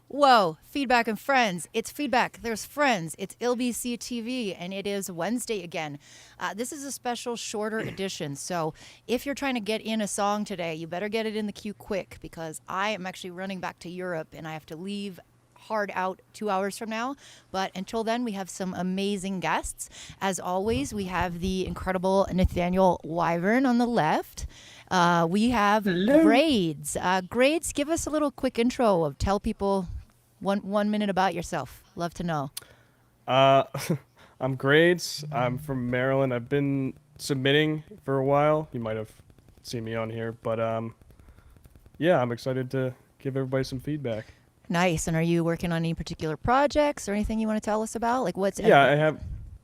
Whoa, Feedback and Friends. It's Feedback, there's Friends, it's ILBC TV, and it is Wednesday again. This is a special shorter edition, so if you're trying to get in a song today, you better get it in the queue quick, because I am actually running back to Europe, and I have to leave hard out 2 hours from now. But until then, we have some amazing guests. As always, we have the incredible Nathaniel Wyvern on the left. We have Graydz. Graydz, give us a little quick intro tell people one minute about yourself. Love to know. I'm Graydz. I'm from Maryland. I've been submitting for a while. You might have seen me on here, but yeah, I'm excited to give everybody some feedback. Nice. And are you working on any particular projects or anything you want to tell us about? Like what's Yeah,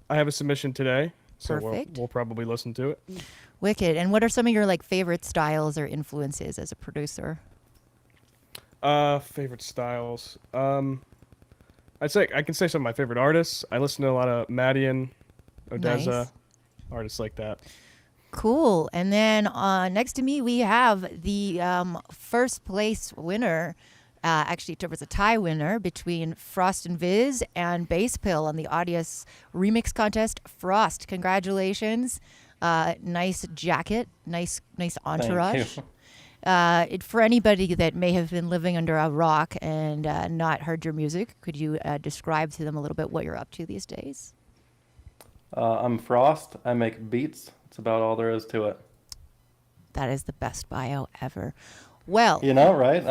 I have a submission today, so Perfect. we'll probably listen to it. Wicked. And what are some of your like favorite styles or influences as a producer? Favorite styles. I'd say I can say some of my favorite artists. I listen to a lot of Madian, Odessa, Nice. artists like that. Cool. And then next to me, we have the first place winner. Actually, there was a tie winner between Frost and Viz and Bass Pill on the Audius Remix Contest. Frost, congratulations. Nice jacket, nice entourage. Thank you. For anybody that may have been living under a rock and not heard your music, could you describe to them a little bit what you're up to these days? I'm Frost. I make beats. That's about all there is to it. That is the best bio ever. Well, You know, right?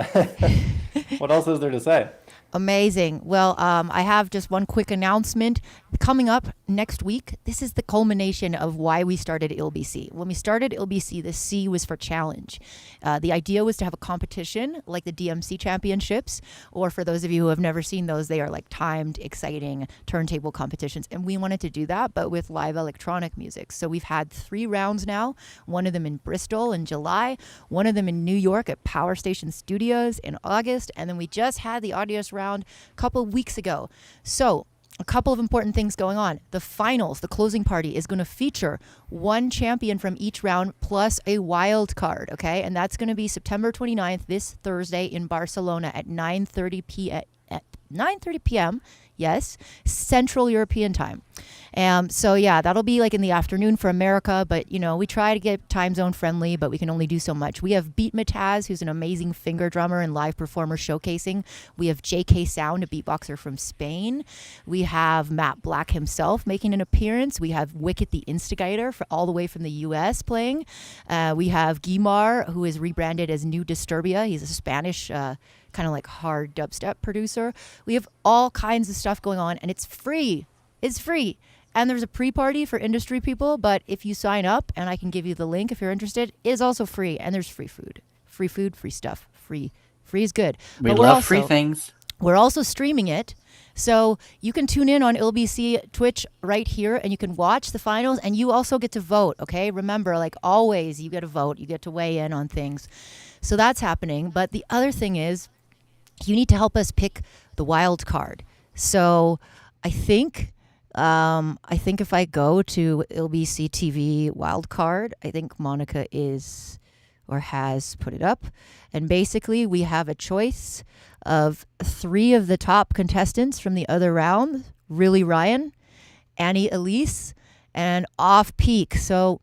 What else is there to say? amazing. Well, I have just one quick announcement. Coming up next week, this is the culmination of why we started ILBC. When we started ILBC, the C was for challenge. The idea was to have a competition like the DMC championships, or for those of you who have never seen those, they are like timed, exciting turntable competitions. And we wanted to do that, but with live electronic music. So we've had 3 rounds now, one of them in Bristol in July, one of them in New York at Power Station Studios in August, and then we just had the Audius round a couple of weeks ago. So a couple of important things going on. The finals, the closing party, is going to feature one champion from each round plus a wild card, okay? And that's going to be September 29th, this Thursday in Barcelona at 9:30 p.m. Yes, Central European time. So yeah, that'll be like in the afternoon for America, but you know, we try to get time zone friendly, but we can only do so much. We have Beat Mataz, who's an amazing finger drummer and live performer showcasing. We have JK Sound, a beatboxer from Spain. We have Matt Black himself making an appearance. We have Wicket the Instigator all the way from the US playing. We have Guimar, who is rebranded as New Disturbia. He's a Spanish kind of like hard dubstep producer. We have all kinds of stuff going on, and it's free. It's free. And there's a pre-party for industry people, but if you sign up, and I can give you the link if you're interested, it is also free. And there's free food, free stuff, free is good. We But love free things. We're also streaming it. So you can tune in on ILBC Twitch right here, and you can watch the finals, and you also get to vote, okay? Remember, like always, you get to vote. You get to weigh in on things. So that's happening. But the other thing is, you need to help us pick the wild card. So I think if I go to ILBC TV wildcard, I think Monica is or has put it up. And basically, we have a choice of 3 of the top contestants from the other round: Really Ryan, Annie Elise, and Off Peak. So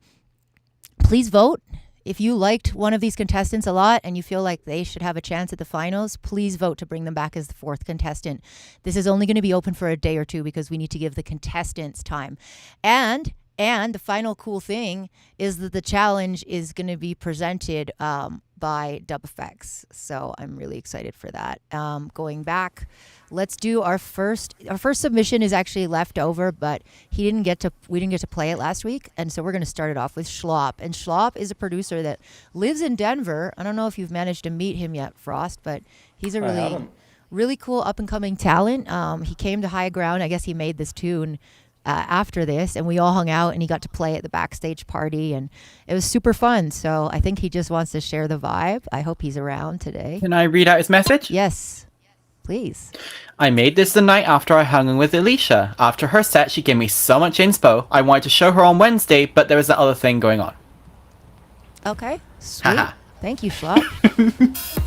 please vote. If you liked one of these contestants a lot and you feel like they should have a chance at the finals, please vote to bring them back as the 4th contestant. This is only going to be open for a day or 2 because we need to give the contestants time. And the final cool thing is that the challenge is going to be presented by Dub Effects. So I'm really excited for that. Going back, let's do our first submission is actually left over, but we didn't get to play it last week, and so we're going to start it off with Schlop. And Schlop is a producer that lives in Denver. I don't know if you've managed to meet him yet, Frost, but he's a really cool up and coming talent. He came to High Ground. I guess he made this tune after this, and we all hung out, and he got to play at the backstage party, and it was super fun. So I think he just wants to share the vibe. I hope he's around today. Can I read out his message? Yes, please. I made this the night after I hung in with Alicia. After her set, she gave me so much inspo. I wanted to show her on Wednesday, but there was that other thing going on. Okay, sweet. Haha. Thank you, Schlop.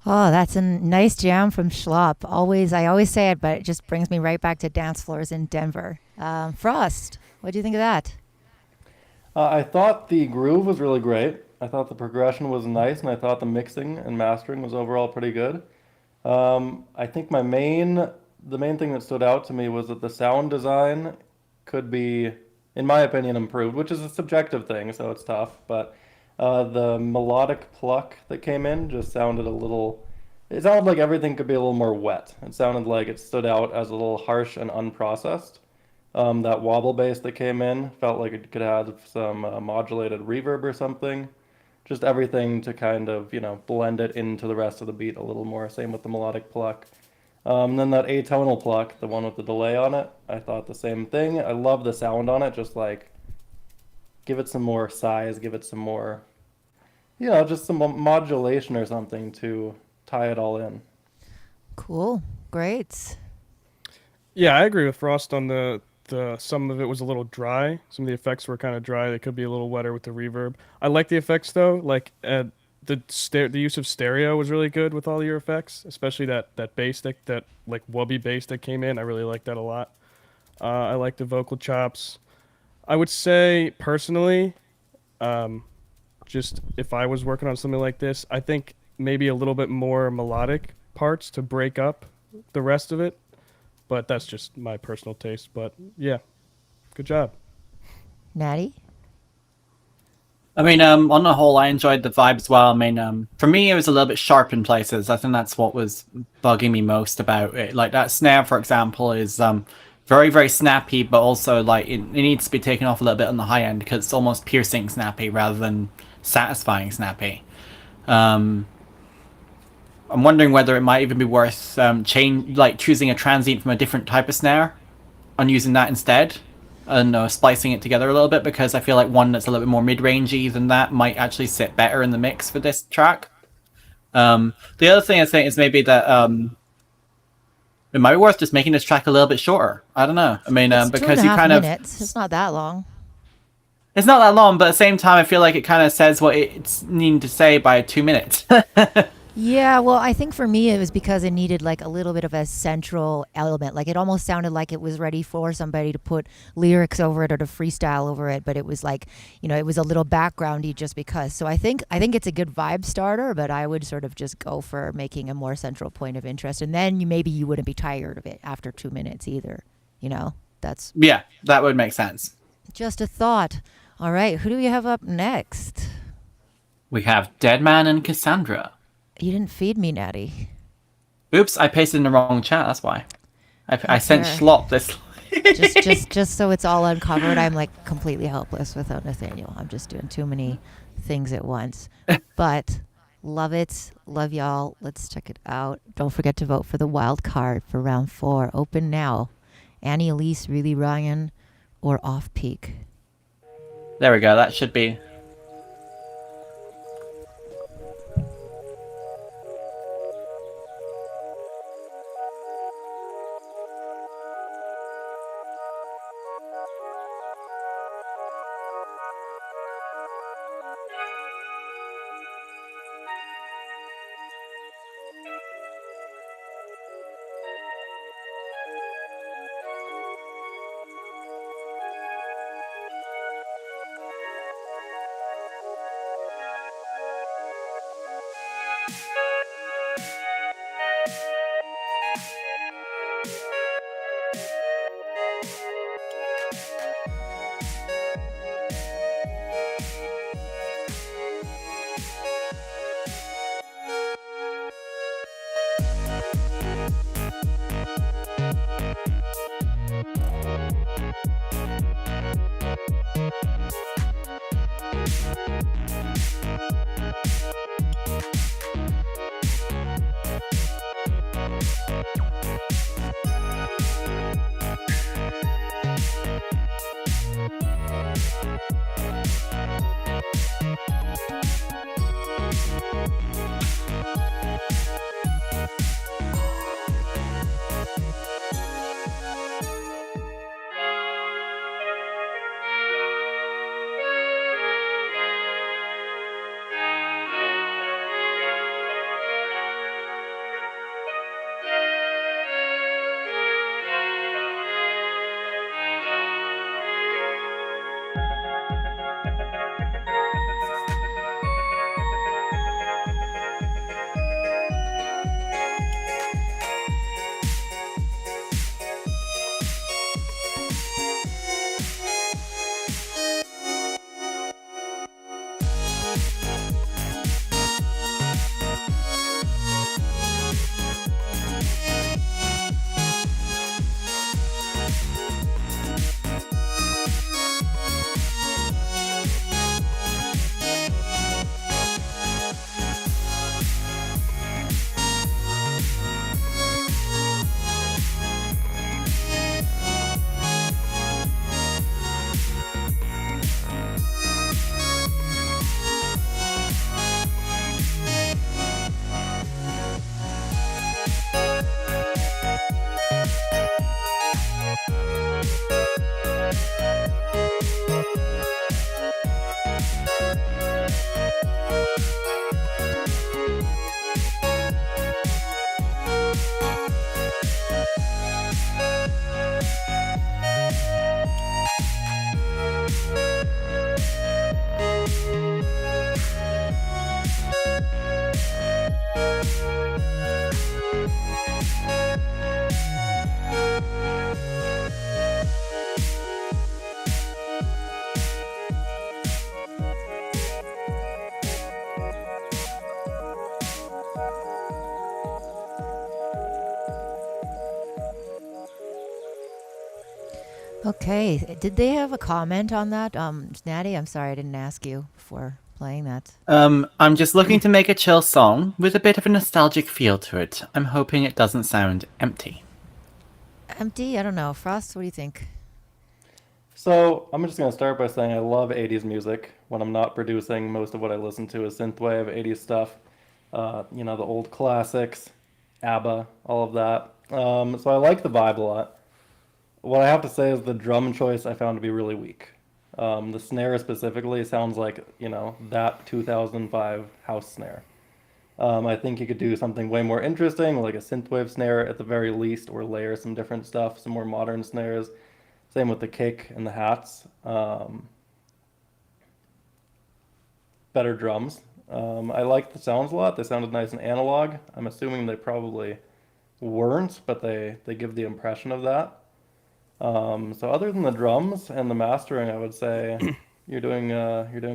Oh, that's a nice jam from Schlop. I always say it, but it just brings me right back to dance floors in Denver. Frost, what do you think of that? I thought the groove was really great. I thought the progression was nice, and I thought the mixing and mastering was overall pretty good. I think the main thing that stood out to me was that the sound design could be, in my opinion, improved, which is a subjective thing, so it's tough. But the melodic pluck that came in just sounded a little. It sounded like everything could be a little more wet. It sounded like it stood out as a little harsh and unprocessed. That wobble bass that came in felt like it could have some modulated reverb or something. Just everything to kind of, blend it into the rest of the beat a little more. Same with the melodic pluck. Then that atonal pluck, the one with the delay on it, I thought the same thing. I love the sound on it, just like give it some more size, give it some more, just some modulation or something to tie it all in. Cool. Great. Yeah, I agree with Frost on the some of it was a little dry. Some of the effects were kind of dry. They could be a little wetter with the reverb. I like the effects though. Like the use of stereo was really good with all your effects, especially that bass that like wubby bass that came in. I really like that a lot. I like the vocal chops. I would say personally, just if I was working on something like this, I think maybe a little bit more melodic parts to break up the rest of it. But that's just my personal taste. But yeah, good job. Natty? I mean, on the whole, I enjoyed the vibe as well. I mean, for me, it was a little bit sharp in places. I think that's what was bugging me most about it. Like that snare, for example, is very, very snappy, but also like it needs to be taken off a little bit on the high end because it's almost piercing snappy rather than satisfying snappy. I'm wondering whether it might even be worth choosing a transient from a different type of snare and using that instead. And splicing it together a little bit because I feel like one that's a little bit more mid-rangey than that might actually sit better in the mix for this track. The other thing I think is maybe that it might be worth just making this track a little bit shorter. I don't know. I mean, It's because 2.5 you kind minutes. It's not that long. it's not that long, but at the same time, I feel like it kind of says what it's needing to say by 2 minutes. Yeah, well, I think for me it was because it needed like a little bit of a central element. Like it almost sounded like it was ready for somebody to put lyrics over it or to freestyle over it, but it was like, it was a little backgroundy just because. So I think it's a good vibe starter, but I would sort of just go for making a more central point of interest, and then maybe you wouldn't be tired of it after 2 minutes either. That's Yeah, that would make sense. just a thought. All right, who do we have up next? We have Deadman and Cassandra. You didn't feed me, Natty. Oops, I pasted in the wrong chat. That's why. I sent Fair. Schlop this. just so it's all uncovered. I'm like completely helpless without Nathaniel. I'm just doing too many things at once. But love it. Love y'all. Let's check it out. Don't forget to vote for the wild card for round 4. Open now. Annie Elise, Really Ryan, or Off Peak. There we go. That should be. Okay. Did they have a comment on that? Natty, I'm sorry I didn't ask you before playing that. I'm just looking to make a chill song with a bit of a nostalgic feel to it. I'm hoping it doesn't sound empty. Empty? I don't know. Frost, what do you think? So I'm just gonna start by saying I love 80s music. When I'm not producing, most of what I listen to is synthwave, 80s stuff. The old classics, ABBA, all of that. So I like the vibe a lot. What I have to say is the drum choice I found to be really weak. The snare specifically sounds like, that 2005 house snare. I think you could do something way more interesting, like a synthwave snare at the very least, or layer some different stuff, some more modern snares. Same with the kick and the hats. Better drums. I like the sounds a lot. They sounded nice and analog. I'm assuming they probably weren't, but they give the impression of that. So other than the drums and the mastering, I would say you're doing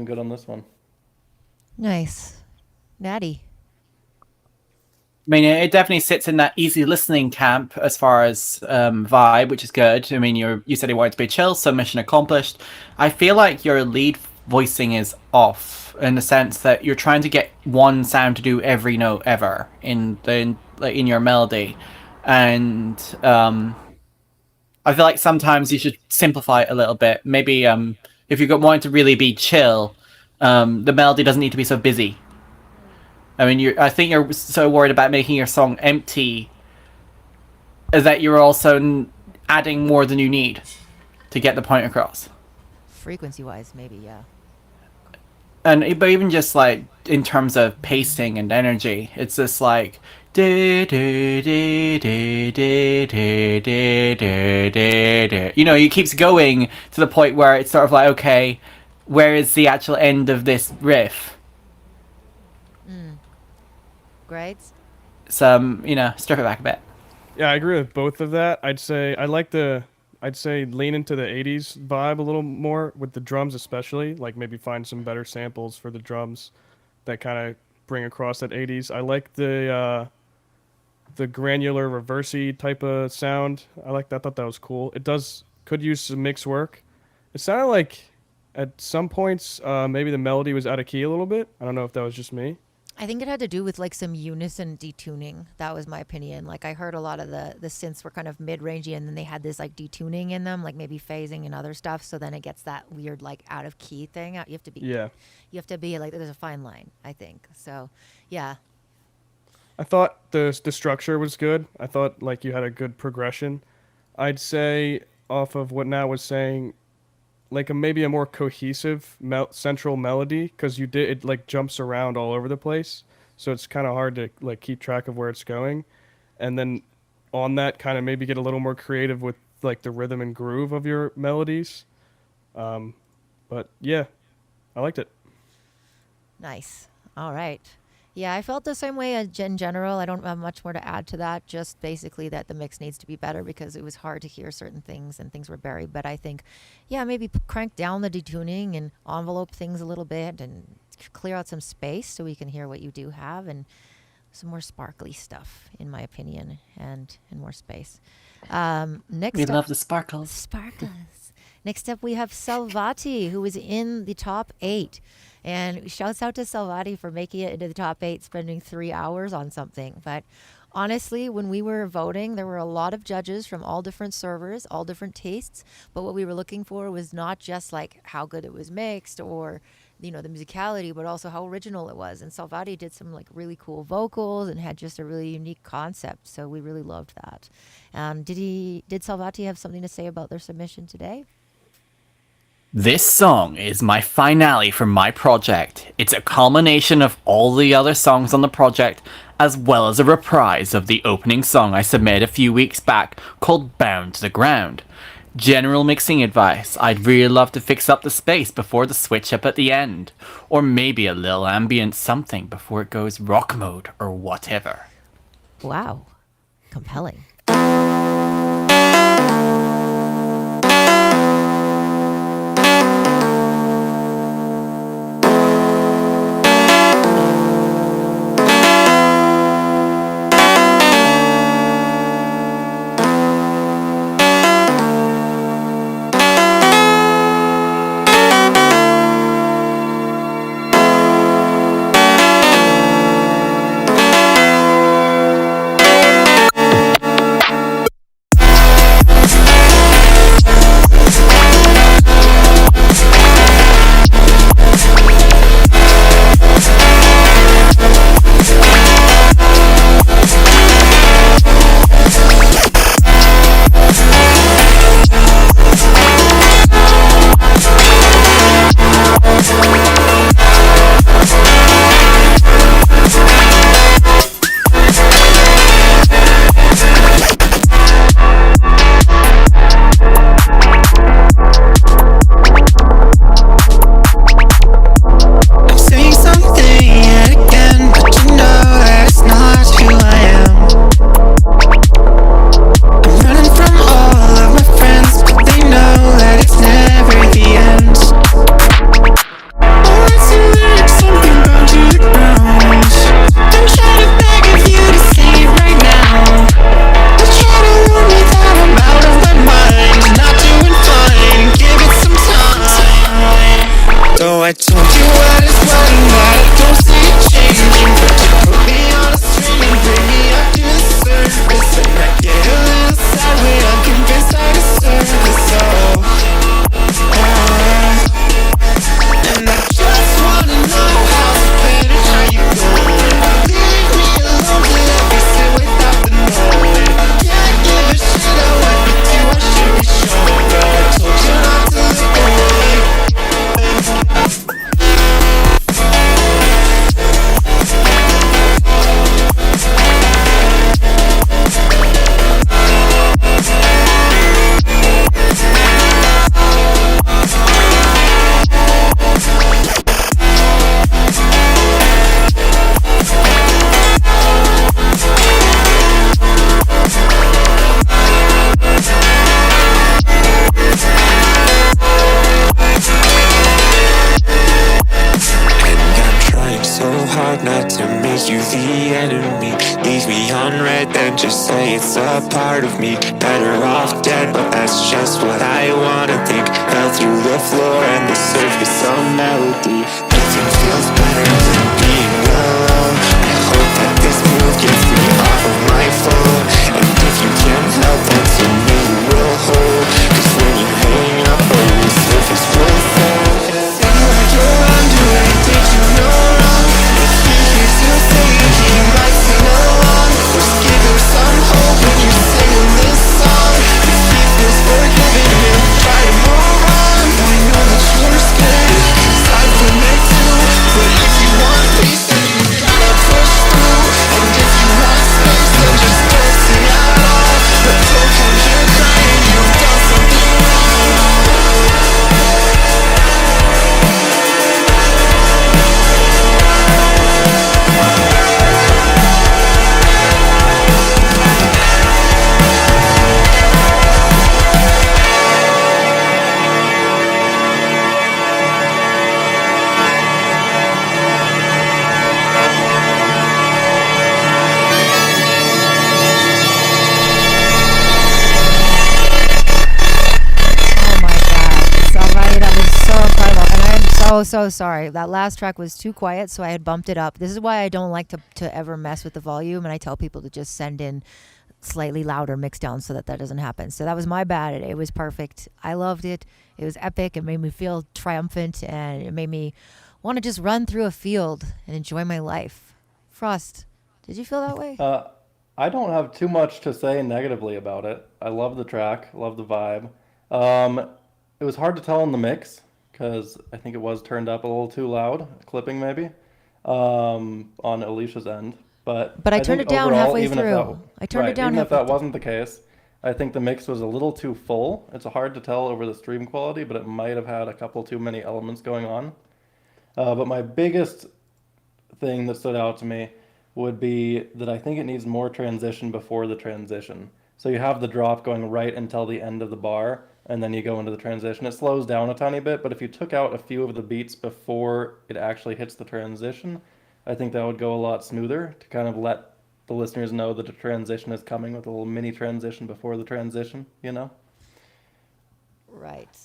good on this one. Nice. Natty. I mean, it definitely sits in that easy listening camp as far as vibe, which is good. I mean, you said you wanted to be chill, so mission accomplished. I feel like your lead voicing is off in the sense that you're trying to get one sound to do every note ever in your melody, and I feel like sometimes you should simplify it a little bit. Maybe if you're wanting to really be chill, the melody doesn't need to be so busy. I mean, I think you're so worried about making your song empty that you're also adding more than you need to get the point across. Frequency-wise, maybe, yeah. But even just like in terms of pacing and energy, it's just like you know, it keeps going to the point where it's sort of like, okay, where is the actual end of this riff? Graydz? So strip it back a bit. Yeah, I agree with both of that. I'd say lean into the 80s vibe a little more with the drums especially, like maybe find some better samples for the drums that kind of bring across that 80s. I like the granular reversey type of sound. I thought that was cool. Could use some mix work. It sounded like at some points maybe the melody was out of key a little bit. I don't know if that was just me. I think it had to do with like some unison detuning. That was my opinion. Like I heard a lot of the synths were kind of mid-rangey, and then they had this like detuning in them, like maybe phasing and other stuff. So then it gets that weird like out of key thing. You have to be like, there's a fine line, I think. So yeah. I thought the structure was good. I thought like you had a good progression. I'd say off of what Nat was saying, like maybe a more cohesive central melody, because it like jumps around all over the place, so it's kind of hard to like keep track of where it's going, and then on that kind of maybe get a little more creative with like the rhythm and groove of your melodies. But yeah, I liked it. Nice. All right. Yeah, I felt the same way in general. I don't have much more to add to that. Just basically that the mix needs to be better because it was hard to hear certain things and things were buried. But I think, yeah, maybe crank down the detuning and envelope things a little bit and clear out some space so we can hear what you do have, and some more sparkly stuff, in my opinion, and more space. Next We up, love the sparkles. Sparkles. Next up, we have Salvati, who is in the top 8. And shouts out to Salvati for making it into the top 8, spending 3 hours on something. But honestly, when we were voting, there were a lot of judges from all different servers, all different tastes. But what we were looking for was not just like how good it was mixed or, the musicality, but also how original it was. And Salvati did some like really cool vocals and had just a really unique concept. So we really loved that. Did Salvati have something to say about their submission today? This song is my finale for my project. It's a culmination of all the other songs on the project, as well as a reprise of the opening song I submitted a few weeks back called Bound to the Ground. General mixing advice: I'd really love to fix up the space before the switch up at the end, or maybe a little ambient something before it goes rock mode or whatever. Wow. Compelling. Though I told you I was running that I don't see it changing, but you put me on a string and bring me up to the surface, and I get a little sad when I'm convinced I deserve this. And I just wanna know how's it been and how you going. Leave me alone to let me sit without the knowing. Can't give a shit at what you do, I should be showing. Girl, I told you not to look away. Not to make you the enemy. Leave me on red, then just say it's a part of me. Better off dead, but that's just what I wanna think. Fell through the floor and the surface of melody. Nothing feels better than being alone. I hope that this move gets me off of my phone. And if you can't help, then to me you will hold. Cause when you hang up, on the surface will fall. Say what you're undoing, did you know wrong? You might sing along, just give her some hope when you're singing this song. If he feels forgiven, he'll try to move on. I know that you're scared, cause I've been there too. But if you want peace, then you gotta push through. And if you want space, then just don't sing at all. But don't come here crying, you've done something wrong. So sorry. That last track was too quiet, so I had bumped it up. This is why I don't like to ever mess with the volume, and I tell people to just send in slightly louder mix down so that doesn't happen. So that was my bad. It was perfect. I loved it. It was epic. It made me feel triumphant, and it made me want to just run through a field and enjoy my life. Frost, did you feel that way? I don't have too much to say negatively about it. I love the track, love the vibe. It was hard to tell in the mix because I think it was turned up a little too loud, clipping maybe, on Alicia's end. But I turned it down overall, halfway even if through. I turned it down even if halfway that through. wasn't the case, I think the mix was a little too full. It's hard to tell over the stream quality, but it might have had a couple too many elements going on. But my biggest thing that stood out to me would be that I think it needs more transition before the transition. So you have the drop going right until the end of the bar, and then you go into the transition. It slows down a tiny bit, but if you took out a few of the beats before it actually hits the transition, I think that would go a lot smoother to kind of let the listeners know that a transition is coming with a little mini transition before the transition, you know? Right.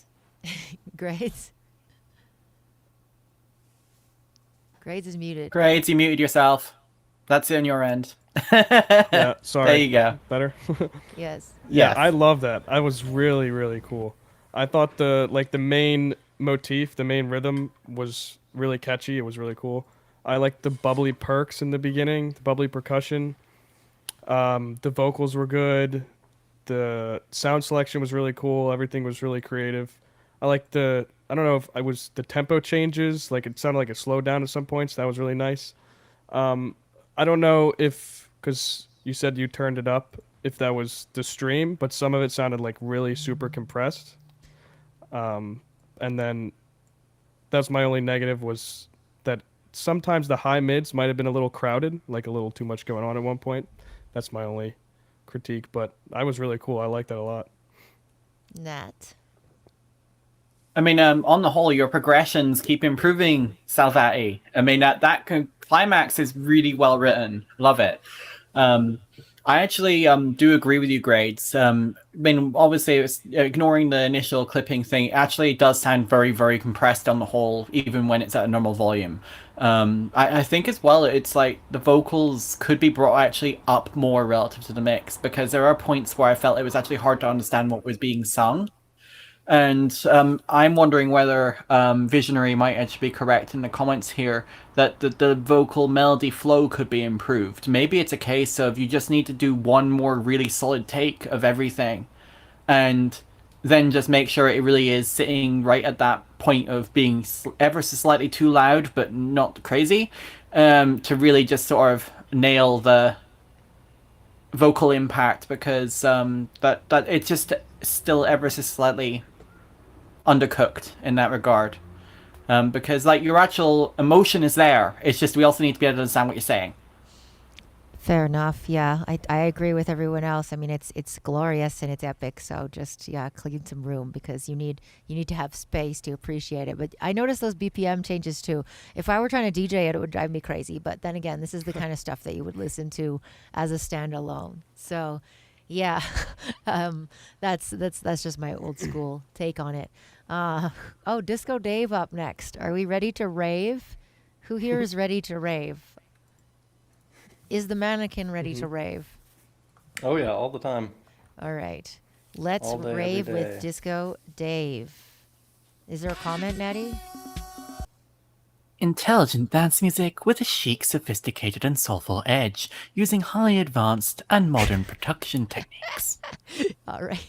Graydz. Graydz is muted. Graydz, you muted yourself. That's on your end. Yeah, sorry. There you go. Better? Yes. Yeah, Yes. I love that. I was really, really cool. I thought the main motif, the main rhythm was really catchy. It was really cool. I liked the bubbly perks in the beginning, the bubbly percussion. The vocals were good. The sound selection was really cool. Everything was really creative. I liked I don't know if I was the tempo changes, like it sounded like it slowed down at some points. That was really nice. I don't know if, because you said you turned it up, if that was the stream, but some of it sounded like really super compressed. And then that's my only negative, was that sometimes the high mids might have been a little crowded, like a little too much going on at one point. That's my only critique, but I was really cool. I liked that a lot. Nat. I mean, on the whole, your progressions keep improving, Salvati. I mean, that climax is really well written. Love it. I actually do agree with you, Graydz. mean, obviously, it's ignoring the initial clipping thing. Actually, it does sound very, very compressed on the whole, even when it's at a normal volume. I think as well, it's like the vocals could be brought actually up more relative to the mix, because there are points where I felt it was actually hard to understand what was being sung. And I'm wondering whether Visionary might actually be correct in the comments here that the vocal melody flow could be improved. Maybe it's a case of you just need to do one more really solid take of everything and then just make sure it really is sitting right at that point of being ever so slightly too loud but not crazy, to really just sort of nail the vocal impact, because that it's just still ever so slightly undercooked in that regard, because like your actual emotion is there, it's just we also need to be able to understand what you're saying. Fair enough. Yeah, I agree with everyone else. I mean, it's glorious and it's epic. So just clean some room, because you need to have space to appreciate it. But I noticed those BPM changes too. If I were trying to DJ it, it would drive me crazy. But then again, this is the kind of stuff that you would listen to as a standalone. So yeah, that's just my old school take on it. Oh, Disco Dave up next. Are we ready to rave? Who here is ready to rave? Is the mannequin ready to rave? Oh yeah, all the time. All right. Let's All day, every rave day. with Disco Dave. Is there a comment, Natty? Intelligent dance music with a chic, sophisticated and soulful edge, using highly advanced and modern production techniques. All right.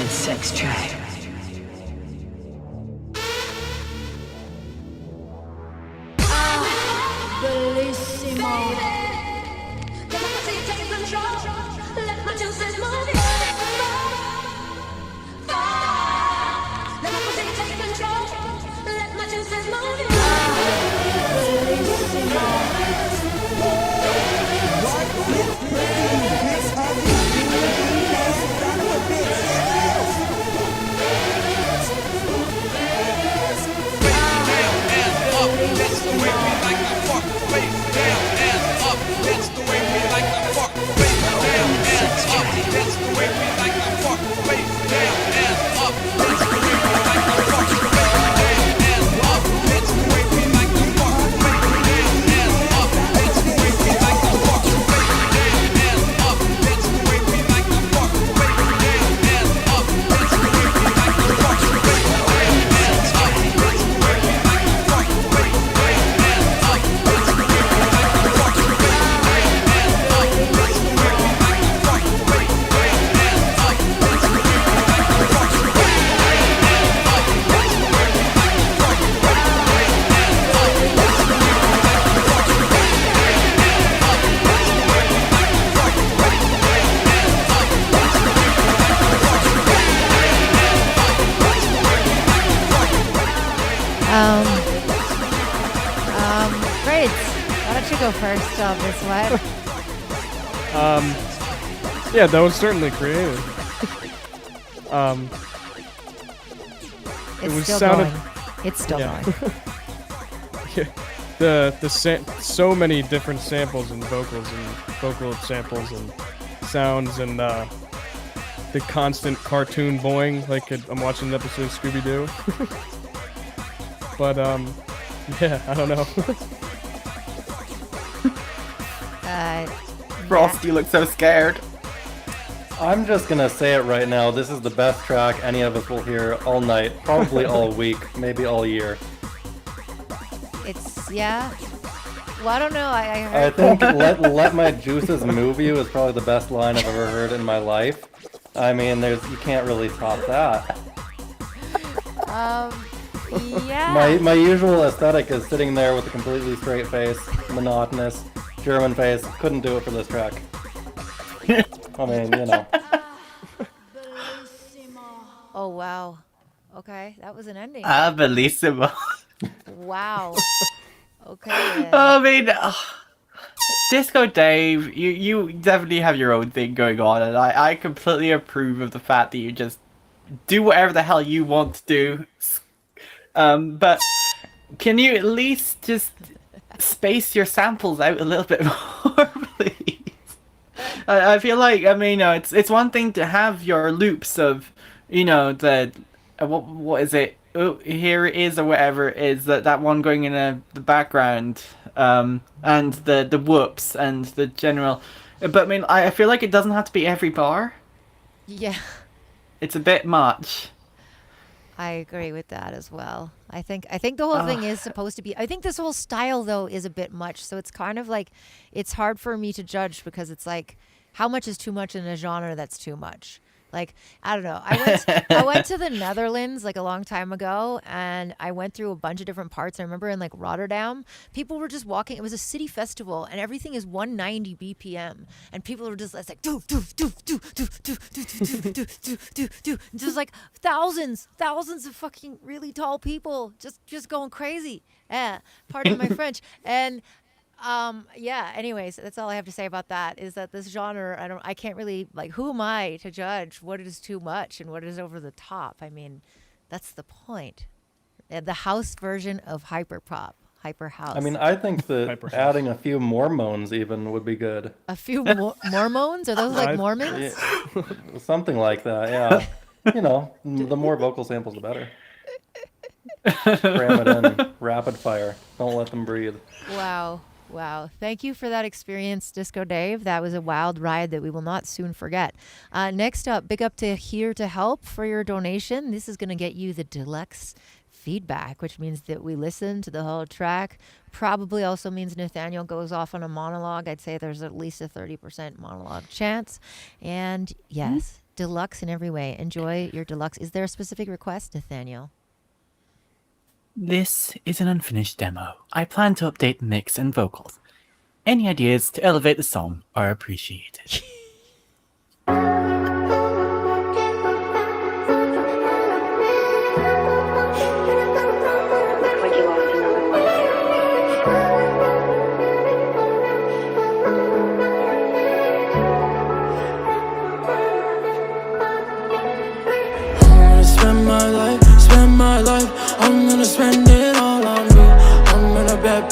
Sex track. Graydz, why don't you go first on this one? Yeah, that was certainly creative. It's was still sounded- going. It's still Yeah. going. So many different samples and vocals and vocal samples and sounds and the constant cartoon boing like I'm watching an episode of Scooby-Doo. But yeah, I don't know. Frost, you look so scared. I'm just gonna say it right now. This is the best track any of us will hear all night, probably all week, maybe all year. It's yeah. Well, I don't know. I I heard. think let my juices move you is probably the best line I've ever heard in my life. I mean, you can't really top that. Yeah. My usual aesthetic is sitting there with a completely straight face, monotonous, German face. Couldn't do it for this track. I mean, you know. Oh wow. Okay, that was an ending. Bellissimo. Wow. Okay. Then. I mean, Disco Dave, you definitely have your own thing going on, and I completely approve of the fact that you just do whatever the hell you want to do. But can you at least just space your samples out a little bit more, please? I feel like, I mean, it's one thing to have your loops of, the what is it? Oh, here it is, or whatever it is, that one going in the background, and the whoops and the general. But I mean, I feel like it doesn't have to be every bar. Yeah. It's a bit much. I agree with that as well. I think the whole thing is supposed to be. I think this whole style though is a bit much. So it's kind of like it's hard for me to judge because it's like how much is too much in a genre that's too much. Like, I don't know. I went to the Netherlands like a long time ago, and I went through a bunch of different parts. I remember in like Rotterdam, people were just walking. It was a city festival, and everything is 190 BPM, and people were just like do do do do do do do do do do do, just like thousands of fucking really tall people just going crazy. Yeah, pardon my French. And yeah, anyways, that's all I have to say about that is that this genre, I can't really, like, who am I to judge what is too much and what is over the top? I mean, that's the point. The house version of hyper house. I mean, I think that Hyper adding a few Mormones even would be good. A few Mormons? Are those like Mormons? Yeah, something like that, yeah. The more vocal samples, the better. Cram it in, rapid fire. Don't let them breathe. Wow. Thank you for that experience, Disco Dave. That was a wild ride that we will not soon forget. Next up, big up to Here to Help for your donation. This is going to get you the deluxe feedback, which means that we listen to the whole track. Probably also means Nathaniel goes off on a monologue. I'd say there's at least a 30% monologue chance. And yes, deluxe in every way. Enjoy your deluxe. Is there a specific request, Nathaniel? This is an unfinished demo. I plan to update the mix and vocals. Any ideas to elevate the song are appreciated. I'm gonna spend it all on me. I'm gonna bet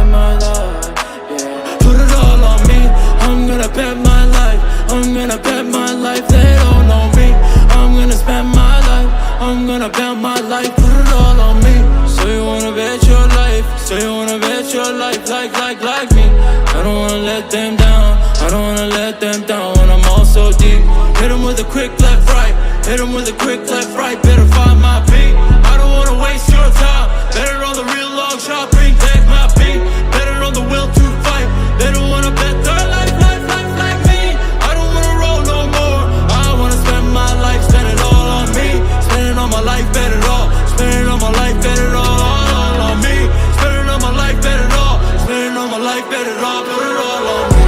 my life, yeah. Put it all on me. I'm gonna bet my life. I'm gonna bet my life. They don't know me. I'm gonna spend my life. I'm gonna bet my life. Put it all on me. So you wanna bet your life. So you wanna bet your life like me. I don't wanna let them down. I don't wanna let them down when I'm all so deep. Hit them with a quick left right. Hit them with a quick left right. Better find my beat. I don't wanna waste your time. Better on the real long shot. Bring back my beat. Better on the will to fight. They don't wanna bet their life like me. I don't wanna roll no more. I wanna spend my life. Spend it all on me. Spend it on my life. Bet it all. Spend it on my life. Bet it all on me. Spend it on my life. Bet it all. Spend it on my life. Bet it all. Put it all on me.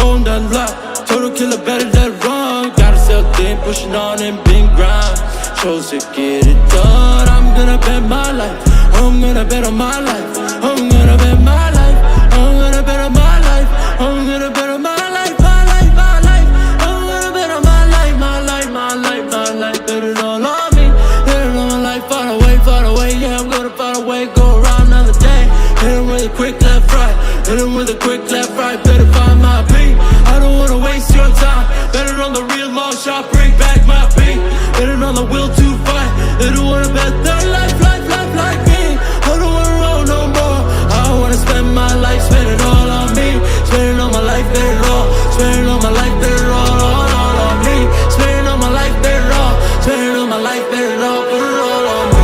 own that life. Total killer, better let it run. Gotta sell thin, pushing on and being grind. Chose to get it done. I'm gonna bet my life. I'm gonna bet on my life. I'm gonna bet my life. I'm gonna bet on my life. I'm gonna bet on my life. My life, my life. I'm gonna bet on my life. My life, my life, my life. Bet it all on me. Bet it on my life. Far away, far away. Yeah, I'm gonna far away. Go around another day. Hit him with a quick left right. Hit him with a quick left right. Better find my beat. I don't wanna waste your time. Better on the real long shot. Bring back my beat. Better on the will to fight. They don't wanna bet their life, life, life like me. I don't wanna roll no more. I wanna spend my life, spend it all on me. Spend it on my life, bet it all. Spend it on my life, bet it all on me. Spend it on my life, bet it all. Spend it on my life, bet it all, put it all on me.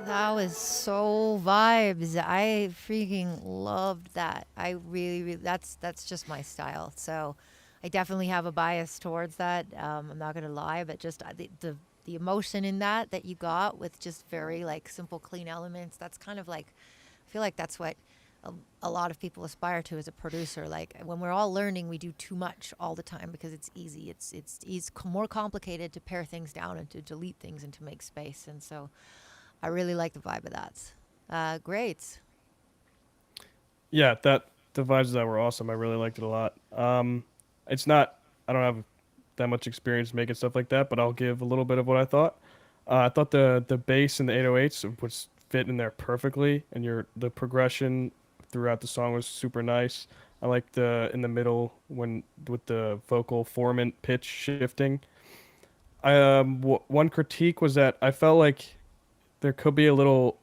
That was so vibes. I freaking loved that. I really, really, that's just my style. So I definitely have a bias towards that. I'm not gonna lie, but just the emotion in that you got with just very like simple, clean elements. That's kind of like, I feel like that's what a lot of people aspire to as a producer. Like when we're all learning, we do too much all the time because it's easy. It's more complicated to pare things down and to delete things and to make space. And so I really like the vibe of that. Great. Yeah, the vibes of that were awesome. I really liked it a lot. It's not, I don't have that much experience making stuff like that, but I'll give a little bit of what I thought. I thought the bass and the 808s was fit in there perfectly, and the progression throughout the song was super nice. I liked the in the middle when with the vocal formant pitch shifting. One critique was that I felt like there could be a little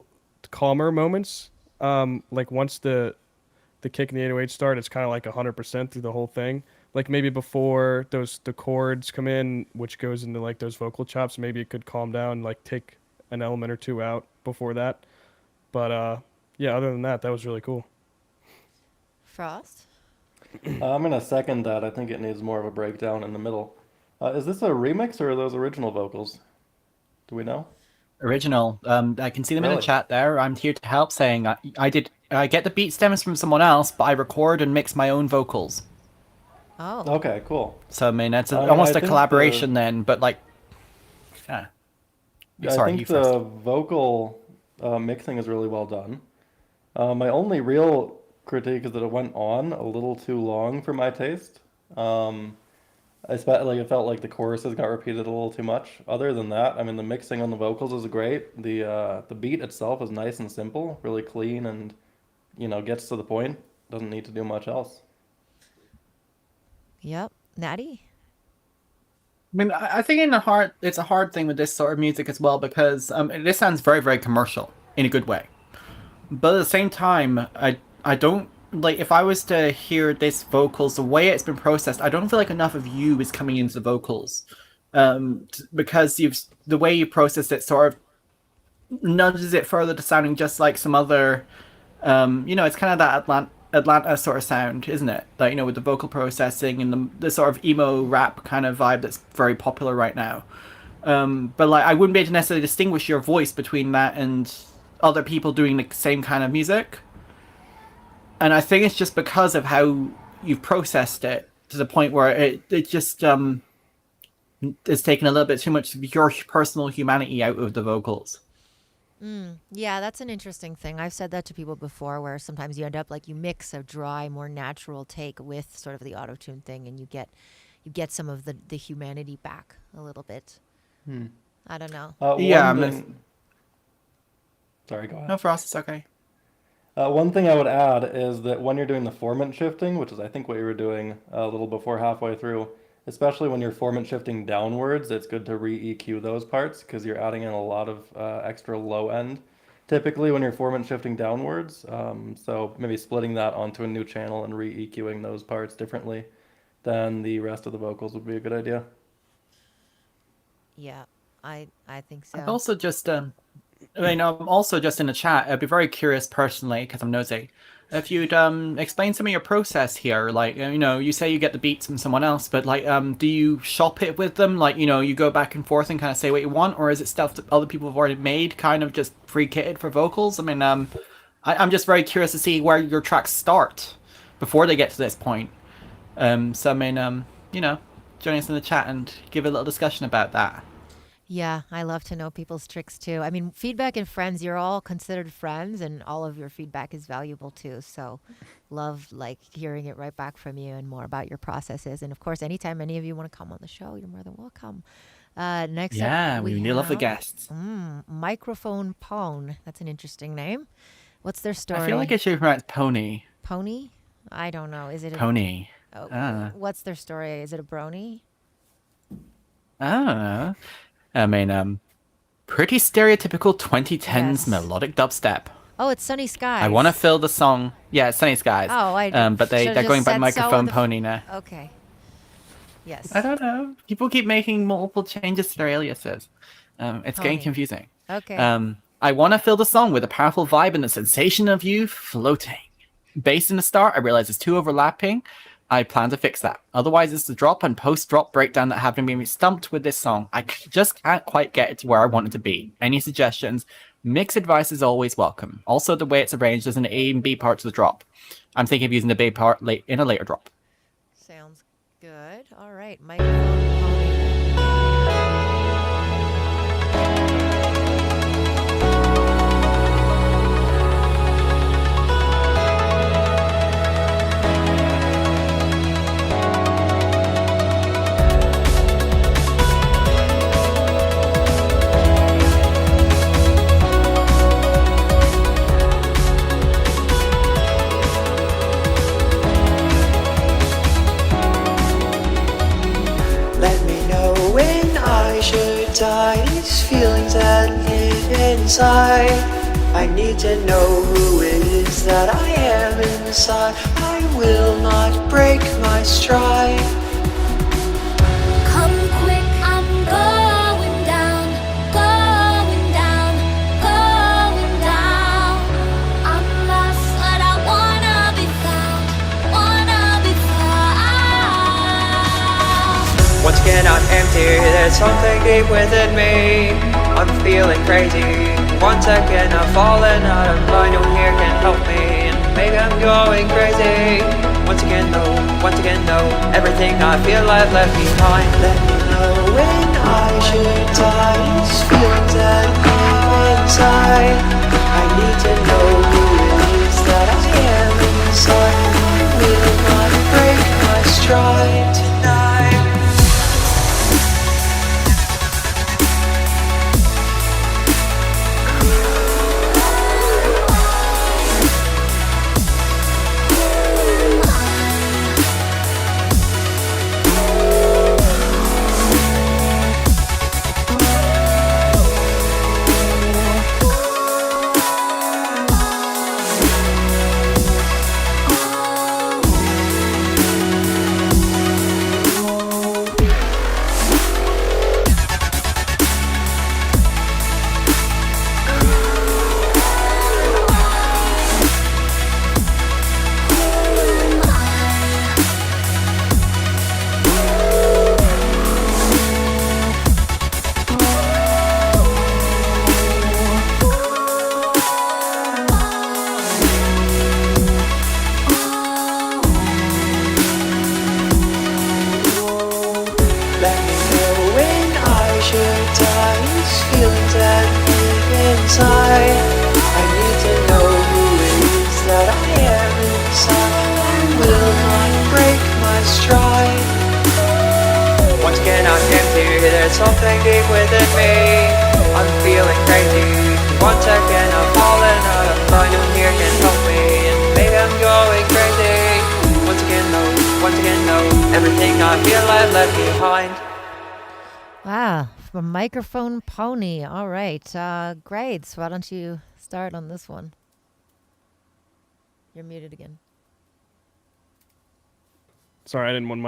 calmer moments. Like once the kick and the 808 start, it's kind of like 100% through the whole thing. Like maybe before the chords come in, which goes into like those vocal chops, maybe it could calm down, like take an element or two out before that. But yeah, other than that was really cool. Frost. I'm gonna second that. I think it needs more of a breakdown in the middle. Is this a remix or are those original vocals? Do we know? Original. I can see them in the Really? chat there. I'm here to help saying I get the beat stems from someone else, but I record and mix my own vocals. Oh. Okay, cool. So I mean that's I almost a think collaboration then, but like yeah. I Sorry, think you first. the vocal mixing is really well done. My only real critique is that it went on a little too long for my taste. Like it felt like the choruses got repeated a little too much. Other than that, I mean, the mixing on the vocals is great. The beat itself is nice and simple, really clean, and gets to the point. Doesn't need to do much else. Yep. Natty. I mean, I think it's a hard thing with this sort of music as well because this sounds very, very commercial in a good way. But at the same time, I don't like if I was to hear this vocals the way it's been processed. I don't feel like enough of you is coming into the vocals, because the way you process it sort of nudges it further to sounding just like some other, it's kind of that Atlanta sort of sound, isn't it? Like with the vocal processing and the sort of emo rap kind of vibe that's very popular right now. But like I wouldn't be able to necessarily distinguish your voice between that and other people doing the same kind of music. And I think it's just because of how you've processed it to the point where it just is taking a little bit too much of your personal humanity out of the vocals. Yeah, that's an interesting thing. I've said that to people before where sometimes you end up like you mix a dry, more natural take with sort of the auto-tune thing and you get some of the humanity back a little bit. I don't know. Yeah, One thing, Sorry, go ahead. No, Frost, it's okay. One thing I would add is that when you're doing the formant shifting, which is I think what you were doing a little before halfway through, especially when you're formant shifting downwards, it's good to re-EQ those parts because you're adding in a lot of extra low end typically when you're formant shifting downwards. So maybe splitting that onto a new channel and re-EQing those parts differently than the rest of the vocals would be a good idea. Yeah, I think I've so. also just, I'm also just in the chat. I'd be very curious personally, because I'm nosy, if you'd explain some of your process here. Like, you say you get the beats from someone else, but like, do you shop it with them? Like, you go back and forth and kind of say what you want, or is it stuff that other people have already made, kind of just pre-kitted for vocals? I mean, I'm just very curious to see where your tracks start before they get to this point. So I mean, join us in the chat and give a little discussion about that. Yeah, I love to know people's tricks too. I mean, feedback and friends, you're all considered friends and all of your feedback is valuable too. So love like hearing it right back from you and more about your processes. And of course, anytime any of you want to come on the show, you're more than welcome. Next up, we love the guests. Microphone Pone. That's an interesting name. What's their story? I feel like it should be pronounced Pony. Pony? I don't know. Is it Pony? What's their story? Is it a brony? I don't know. I mean, pretty stereotypical 2010s Yes. melodic dubstep. Oh, it's Sunny Skies. I want to fill the song. Yeah, it's Sunny Skies. Oh, but they're should've going just by said so Microphone in the Pony now. Okay. Yes. I don't know. People keep making multiple changes to their aliases. It's getting Pony. confusing. Okay. I want to fill the song with a powerful vibe and the sensation of you floating. Bass in the start, I realize it's too overlapping. I plan to fix that. Otherwise, it's the drop and post-drop breakdown that have me stumped with this song. I just can't quite get it to where I want it to be. Any suggestions? Mix advice is always welcome. Also, the way it's arranged, there's an A and B part to the drop. I'm thinking of using the B part in a later drop. Sounds good. All right. Microphone Pony. Let me know when I should die. These feelings that live inside. I need to know who it is that I am inside. I will not break my stride. Come quick, I'm going down, going down, going down. I'm lost, but I wanna be found, wanna be found. Once again I'm empty, there's something deep within me. I'm feeling crazy. Once again I'm falling out of line, no one here can help me. And maybe I'm going crazy. Once again no, everything I feel I've left behind. Let me know when I should die. These feelings that live inside. I need to know who it is that I am inside. I will not break my stride tonight. Yeah, from Microphone Pony. All right. Graydz, why don't you start on this one? You're muted again. Sorry, I didn't want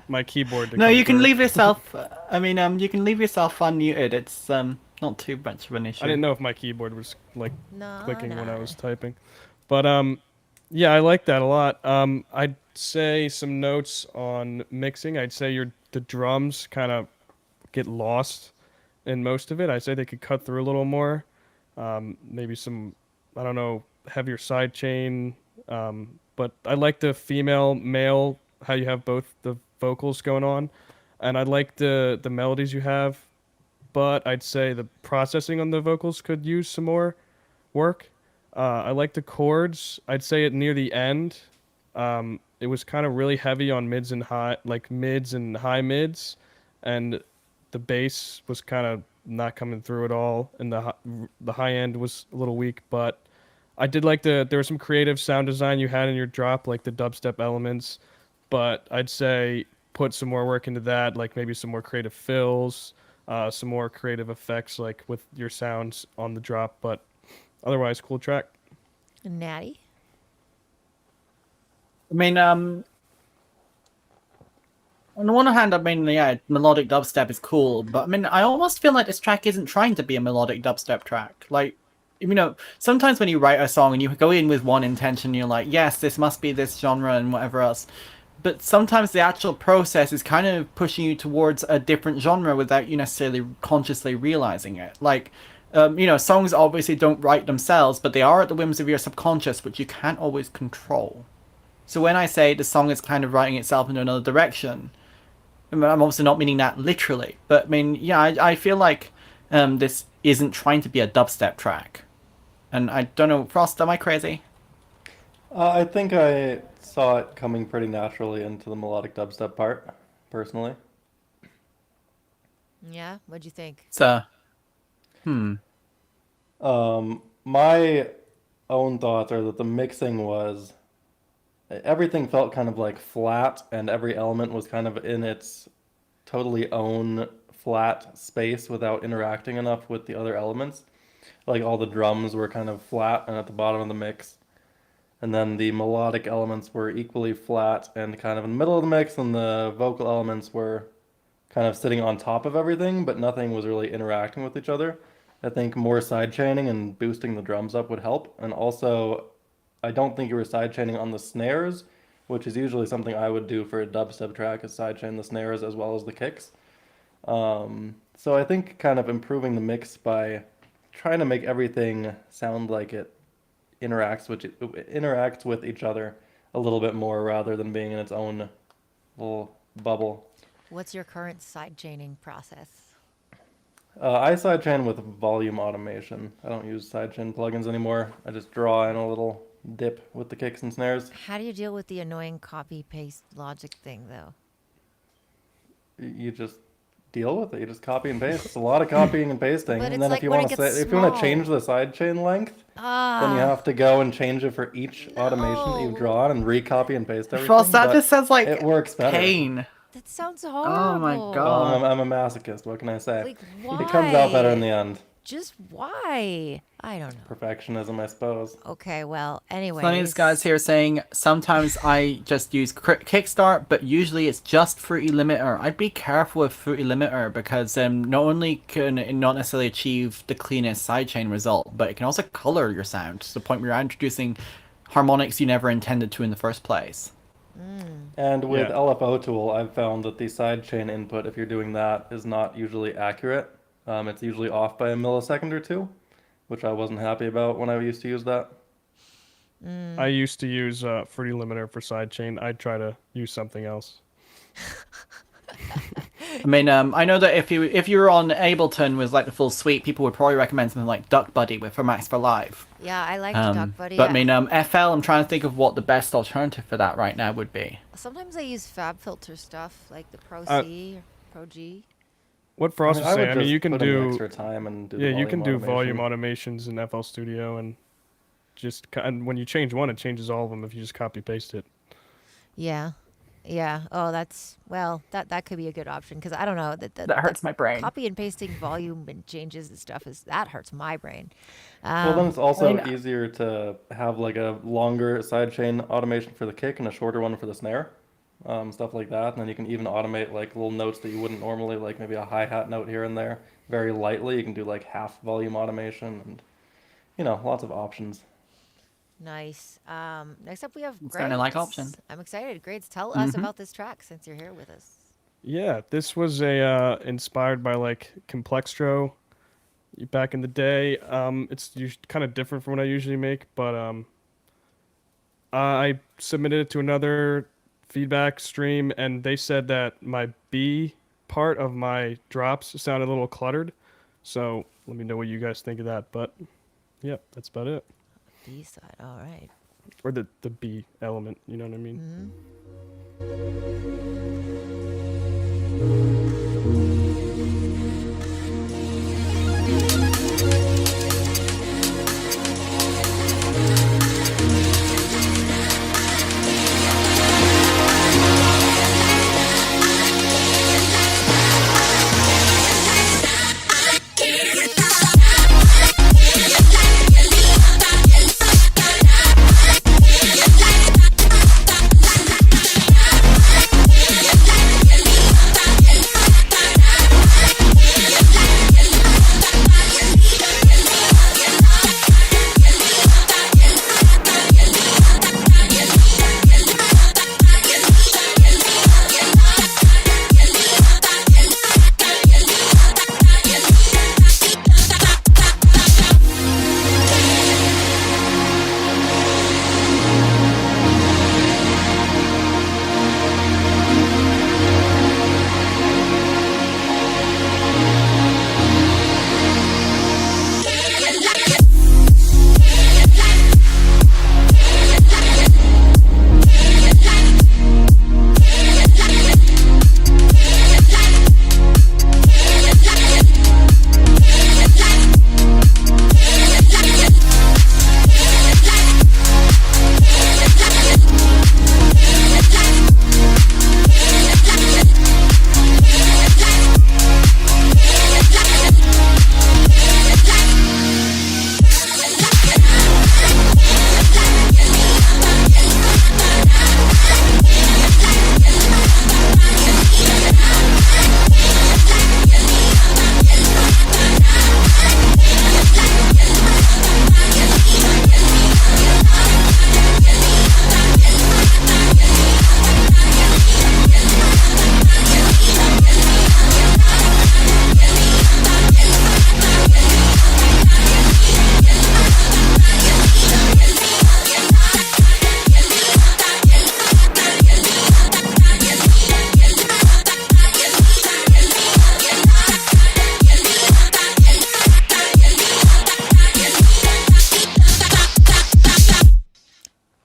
my keyboard to No, come you can through. leave yourself. You can leave yourself unmuted. It's not too much of an issue. I didn't know if my keyboard was like No, clicking when I no. was typing. But yeah, I like that a lot. I'd say some notes on mixing. I'd say the drums kind of get lost in most of it. I'd say they could cut through a little more. Maybe some, I don't know, heavier side chain. But I like the female, male, how you have both the vocals going on. And I like the melodies you have. But I'd say the processing on the vocals could use some more work. I like the chords. I'd say it near the end. It was kind of really heavy on mids and high mids, and the bass was kind of not coming through at all, and the high end was a little weak. But I did like there was some creative sound design you had in your drop, like the dubstep elements. But I'd say put some more work into that, like maybe some more creative fills, some more creative effects, like with your sounds on the drop. But otherwise, cool track. Natty? I mean, on the one hand, I mean, yeah, melodic dubstep is cool, but I mean, I almost feel like this track isn't trying to be a melodic dubstep track. Like, sometimes when you write a song and you go in with one intention, you're like, yes, this must be this genre and whatever else. But sometimes the actual process is kind of pushing you towards a different genre without you necessarily consciously realizing it. Like, songs obviously don't write themselves, but they are at the whims of your subconscious, which you can't always control. So when I say the song is kind of writing itself into another direction, I'm obviously not meaning that literally, but I mean, yeah, I feel like this isn't trying to be a dubstep track. And I don't know, Frost, am I crazy? I think I saw it coming pretty naturally into the melodic dubstep part, personally. Yeah, what'd you think? So, My own thoughts are that the mixing was everything felt kind of like flat, and every element was kind of in its totally own flat space without interacting enough with the other elements. Like all the drums were kind of flat and at the bottom of the mix. And then the melodic elements were equally flat and kind of in the middle of the mix, and the vocal elements were kind of sitting on top of everything, but nothing was really interacting with each other. I think more side chaining and boosting the drums up would help. And also, I don't think you were side chaining on the snares, which is usually something I would do for a dubstep track, is side chain the snares as well as the kicks. So I think kind of improving the mix by trying to make everything sound like it interacts with each other a little bit more rather than being in its own little bubble. What's your current side chaining process? I sidechain with volume automation. I don't use sidechain plugins anymore. I just draw in a little dip with the kicks and snares. How do you deal with the annoying copy paste logic thing, though? You just deal with it. You just copy and paste. It's a lot of copying and pasting. But And it's then like if you when want it to gets if you want to small. change the sidechain length, then you have to go and change it for each automation that you've No. drawn and recopy and paste everything. Frost, that but just sounds like it works better. pain. That sounds Oh horrible. my Well, God. I'm a masochist. What can I say? Like, why? It comes out better in the end. Just why? I don't know. Perfectionism, I suppose. Okay, well, anyway. Funniest guys here saying sometimes I just use Kickstart, but usually it's just Fruity Limiter. I'd be careful with Fruity Limiter because not only can it not necessarily achieve the cleanest sidechain result, but it can also color your sound to the point where you're introducing harmonics you never intended to in the first place. And with Yeah. LFO tool, I've found that the sidechain input, if you're doing that, is not usually accurate. It's usually off by a millisecond or two, which I wasn't happy about when I used to use that. I used to use Fruity Limiter for sidechain. I'd try to use something else. I mean, I know that if you were on Ableton with like the full suite, people would probably recommend something like Duck Buddy for Max for Live. Yeah, I like the Duck Buddy. But I mean, FL, I'm trying to think of what the best alternative for that right now would be. Sometimes I use FabFilter stuff, like the Pro Uh, C or Pro G. What Frost was I would saying, I mean, just you can put in the do extra time and do the yeah, you can do volume automation. automations in FL Studio, and and when you change one, it changes all of them if you just copy paste it. Yeah. Yeah. Oh, that could be a good option because I don't know That hurts my brain. copy and pasting volume and changes and stuff that hurts my brain. Well, then it's I also mean, easier to have like a longer sidechain automation for the kick and a shorter one for the snare, stuff like that. And then you can even automate like little notes that you wouldn't normally, like maybe a hi-hat note here and there, very lightly. You can do like half volume automation and, lots of options. Nice. Next up we have Starting to like Graydz. options. I'm excited. Graydz, tell us about this track since you're here with us. Yeah, this was inspired by like Complextro back in the day. It's kind of different from what I usually make, but I submitted it to another feedback stream, and they said that my B part of my drops sounded a little cluttered. So let me know what you guys think of that. But yeah, that's about it. B side. All right. Or the B element, you know what I mean?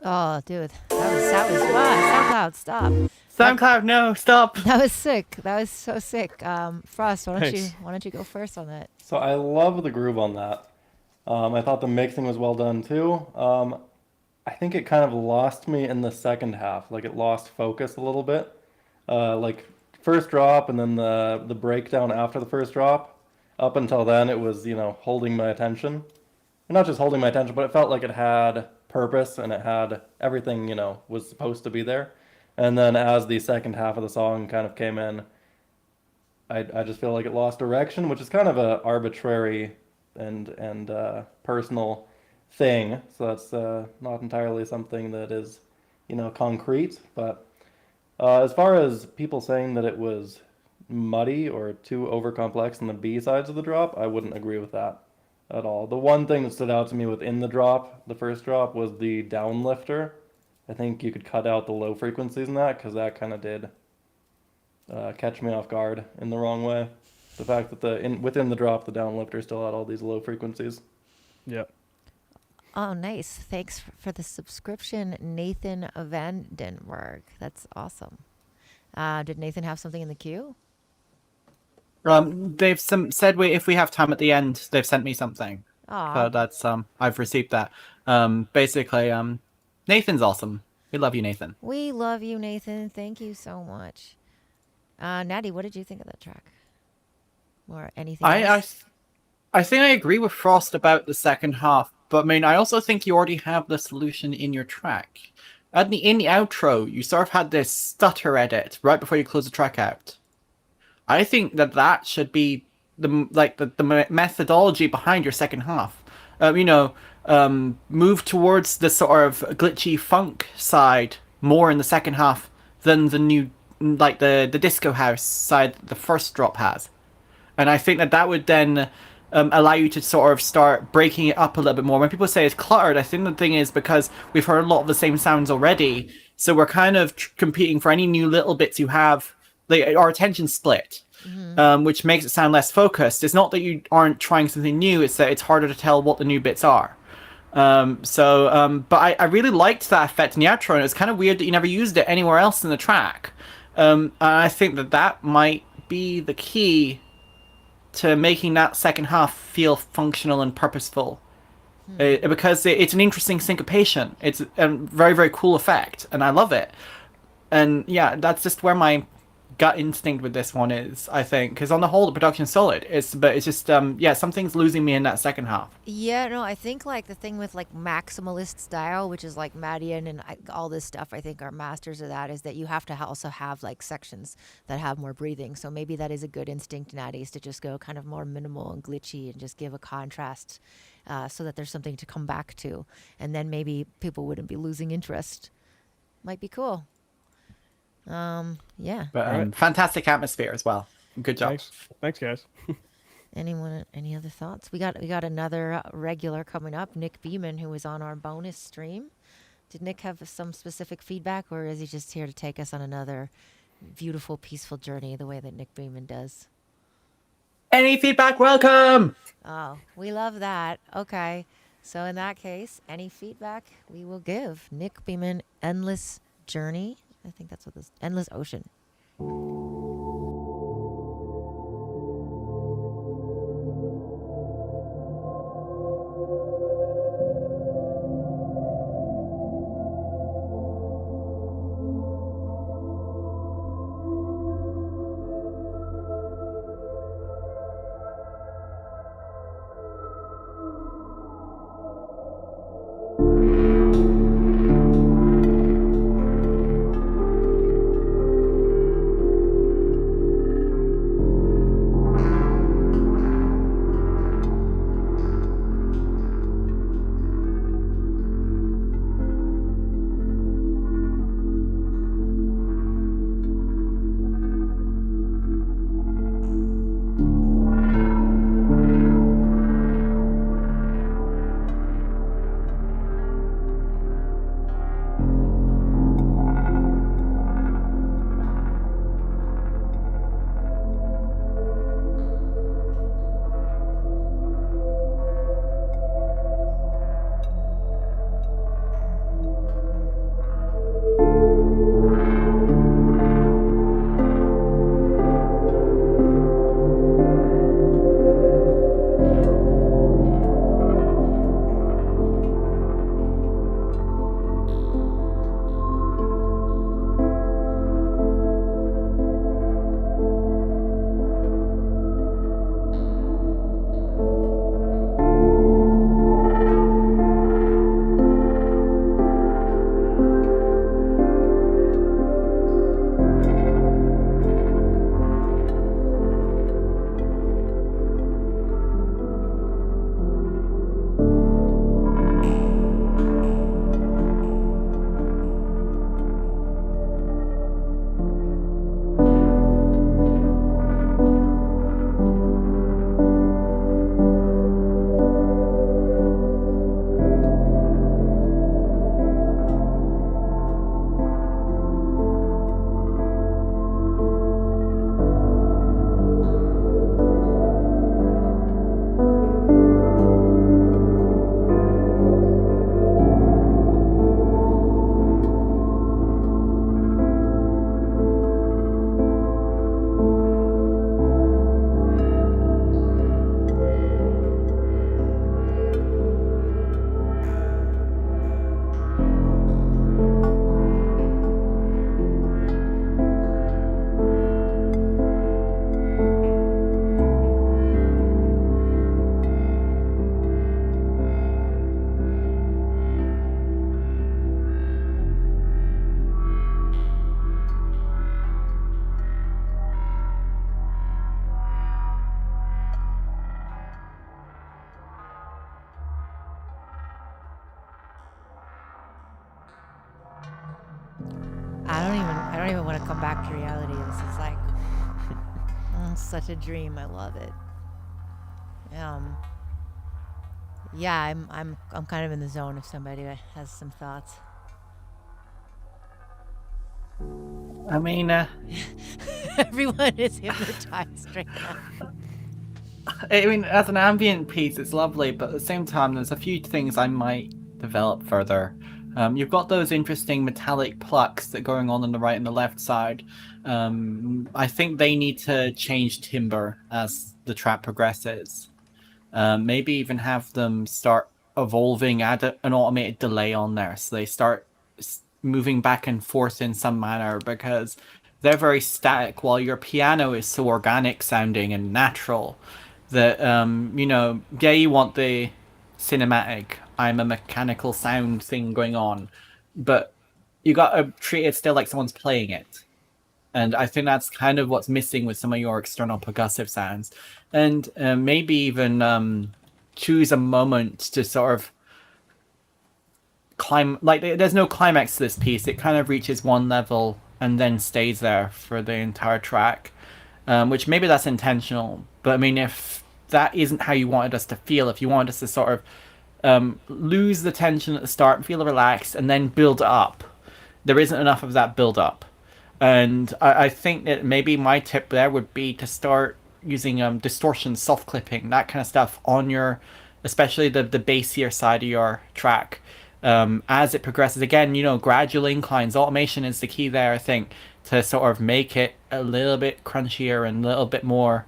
Oh, dude, that was wow, SoundCloud, stop. SoundCloud, no, stop. That was sick. That was so sick. Frost, Thanks. why don't you go first on that? So I love the groove on that. I thought the mixing was well done too. I think it kind of lost me in the second half. Like it lost focus a little bit. Like first drop and then the breakdown after the first drop. Up until then, it was holding my attention. Not just holding my attention, but it felt like it had purpose and it had everything was supposed to be there. And then as the second half of the song kind of came in, I just feel like it lost direction, which is kind of a arbitrary and personal thing. So that's not entirely something that is concrete. But as far as people saying that it was muddy or too overcomplex in the B sides of the drop, I wouldn't agree with that at all. The one thing that stood out to me within the drop, the first drop, was the downlifter. I think you could cut out the low frequencies in that because that kind of did catch me off guard in the wrong way. The fact that within the drop, the downlifter still had all these low frequencies. Yep. Oh, nice. Thanks for the subscription, Nathan Vandenberg. That's awesome. Did Nathan have something in the queue? They've said if we have time at the end, they've sent me something. Aw. So that's I've received that. Basically, Nathan's awesome. We love you, Nathan. We love you, Nathan. Thank you so much. Natty, what did you think of that track? Or anything else? I think I agree with Frost about the second half, but I mean, I also think you already have the solution in your track. In the outro, you sort of had this stutter edit right before you close the track out. I think that should be the methodology behind your second half. Move towards the sort of glitchy funk side more in the second half than the new, like the disco house side the first drop has. And I think that would then allow you to sort of start breaking it up a little bit more. When people say it's cluttered, I think the thing is because we've heard a lot of the same sounds already, so we're kind of competing for any new little bits you have. Our attention split, which makes it sound less focused. It's not that you aren't trying something new, it's that it's harder to tell what the new bits are. But I really liked that effect in the outro, and it was kind of weird that you never used it anywhere else in the track. And I think that might be the key to making that second half feel functional and purposeful. Because it's an interesting syncopation. It's a very, very cool effect, and I love it. And yeah, that's just where my gut instinct with this one is, I think, because on the whole the production's solid. But it's just something's losing me in that second half. Yeah, no, I think like the thing with like maximalist style, which is like Madian and all this stuff, I think are masters of that, is that you have to also have like sections that have more breathing. So maybe that is a good instinct nowadays to just go kind of more minimal and glitchy and just give a contrast so that there's something to come back to. And then maybe people wouldn't be losing interest. Might be cool. Yeah. But fantastic atmosphere as well. Good job. Thanks guys. Any other thoughts? We got another regular coming up, Nick Beeman, who was on our bonus stream. Did Nick have some specific feedback, or is he just here to take us on another beautiful, peaceful journey the way that Nick Beeman does? Any feedback, welcome! Oh, we love that. Okay. So in that case, any feedback we will give. Nick Beeman, Endless Journey. I think that's what this Endless Ocean. I don't even want to come back to reality. This is like such a dream. I love it. Yeah, I'm kind of in the zone if somebody has some thoughts. I mean, Everyone is hypnotized right now. as an ambient piece, it's lovely, but at the same time, there's a few things I might develop further. You've got those interesting metallic plucks that are going on the right and the left side. I think they need to change timbre as the track progresses. Maybe even have them start evolving, add an automated delay on there, so they start moving back and forth in some manner, because they're very static, while your piano is so organic sounding and natural that yeah, you want the cinematic I'm a mechanical sound thing going on, but you gotta treat it still like someone's playing it. And I think that's kind of what's missing with some of your external percussive sounds. And maybe even choose a moment to sort of climb. Like, there's no climax to this piece. It kind of reaches one level and then stays there for the entire track, which maybe that's intentional. But I mean, if that isn't how you wanted us to feel, if you wanted us to sort of lose the tension at the start and feel relaxed and then build up, there isn't enough of that build up. And I think that maybe my tip there would be to start using distortion, soft clipping, that kind of stuff on your, especially the bassier side of your track. As it progresses, again, gradual inclines. Automation is the key there, I think, to sort of make it a little bit crunchier and a little bit more,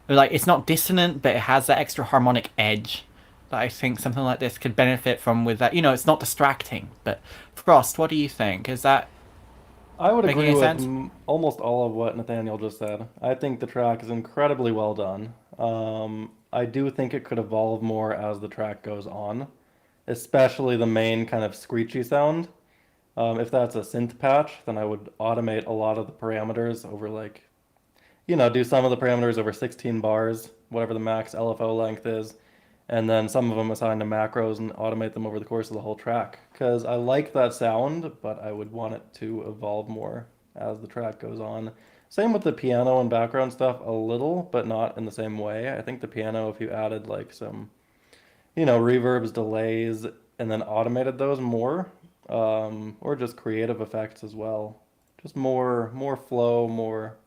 like, it's not dissonant, but it has that extra harmonic edge that I think something like this could benefit from with that. It's not distracting. But Frost, what do you think? Is that I would making agree any with sense? almost all of what Nathaniel just said. I think the track is incredibly well done. I do think it could evolve more as the track goes on, especially the main kind of screechy sound. If that's a synth patch, then I would automate a lot of the parameters over, like, do some of the parameters over 16 bars, whatever the max LFO length is, and then some of them assign to macros and automate them over the course of the whole track. Because I like that sound, but I would want it to evolve more as the track goes on. Same with the piano and background stuff a little, but not in the same way. I think the piano, if you added like some, reverbs, delays, and then automated those more, or just creative effects as well. Just more flow, more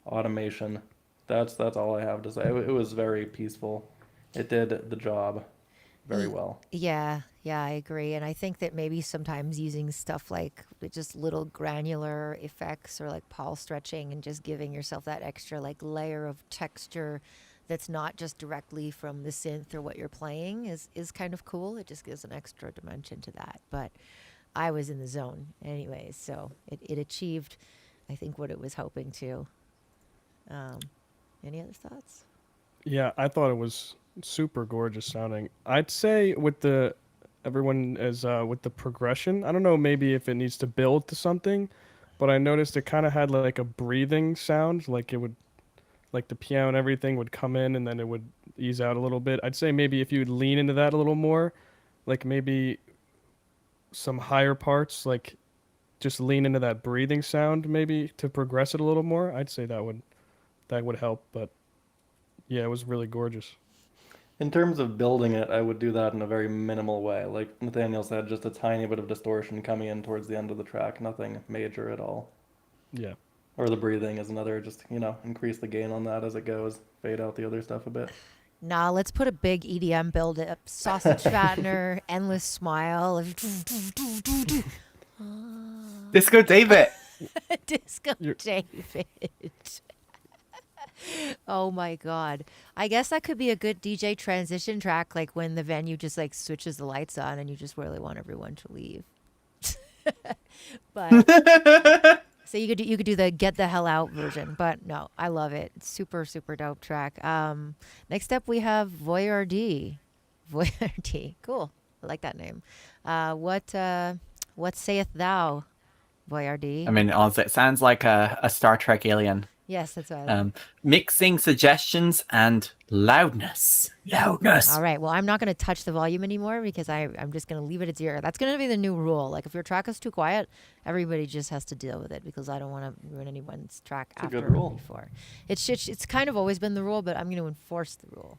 automation. That's all I have to say. It was very peaceful. It did the job very well. Yeah, I agree. And I think that maybe sometimes using stuff like just little granular effects or like pulse stretching and just giving yourself that extra like layer of texture that's not just directly from the synth or what you're playing is kind of cool. It just gives an extra dimension to that. But I was in the zone anyways, so it achieved, I think, what it was hoping to. Any other thoughts? Yeah, I thought it was super gorgeous sounding. I'd say with the with the progression, I don't know, maybe if it needs to build to something, but I noticed it kind of had like a breathing sound, like it would, like the piano and everything would come in and then it would ease out a little bit. I'd say maybe if you'd lean into that a little more, like maybe some higher parts, like just lean into that breathing sound maybe to progress it a little more. I'd say that would help, but yeah, it was really gorgeous. In terms of building it, I would do that in a very minimal way. Like Nathaniel said, just a tiny bit of distortion coming in towards the end of the track, nothing major at all. Yeah. Or the breathing is another, just, increase the gain on that as it goes, fade out the other stuff a bit. Nah, let's put a big EDM build up. Sausage fattener, endless smile. Disco David. Disco David. Oh my God. I guess that could be a good DJ transition track, like when the venue just like switches the lights on and you just really want everyone to leave. But so you could do the get the hell out version, but no, I love it. It's super, super dope track. Next up we have Voyardy. Voyardy. Cool. I like that name. What sayeth thou, Voyardy? I mean, honestly, it sounds like a Star Trek alien. Yes, that's right. Mixing suggestions and loudness. Loudness. All right. Well, I'm not going to touch the volume anymore because I'm just going to leave it at 0. That's going to be the new rule. Like if your track is too quiet, everybody just has to deal with it because I don't want to ruin anyone's track It's a after good rule. or before. It's kind of always been the rule, but I'm going to enforce the rule.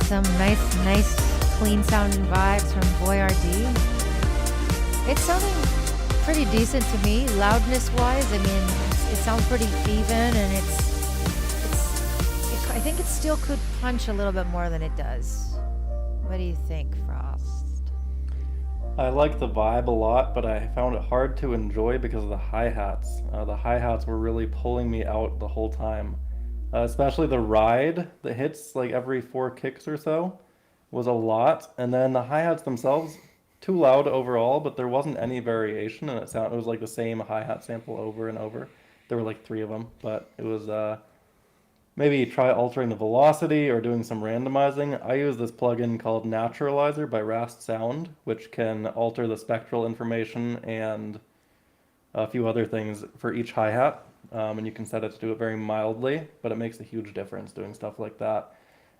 Some nice, clean sounding vibes from Boyardee. It's sounding pretty decent to me, loudness wise. I mean, it sounds pretty even, and I think it still could punch a little bit more than it does. What do you think, Frost? I like the vibe a lot, but I found it hard to enjoy because of the hi-hats. The hi-hats were really pulling me out the whole time. Especially the ride that hits like every 4 kicks or so was a lot. And then the hi-hats themselves, too loud overall, but there wasn't any variation, and it was like the same hi-hat sample over and over. There were like 3 of them, but it was maybe try altering the velocity or doing some randomizing. I use this plugin called Naturalizer by Rast Sound, which can alter the spectral information and a few other things for each hi-hat. And you can set it to do it very mildly, but it makes a huge difference doing stuff like that.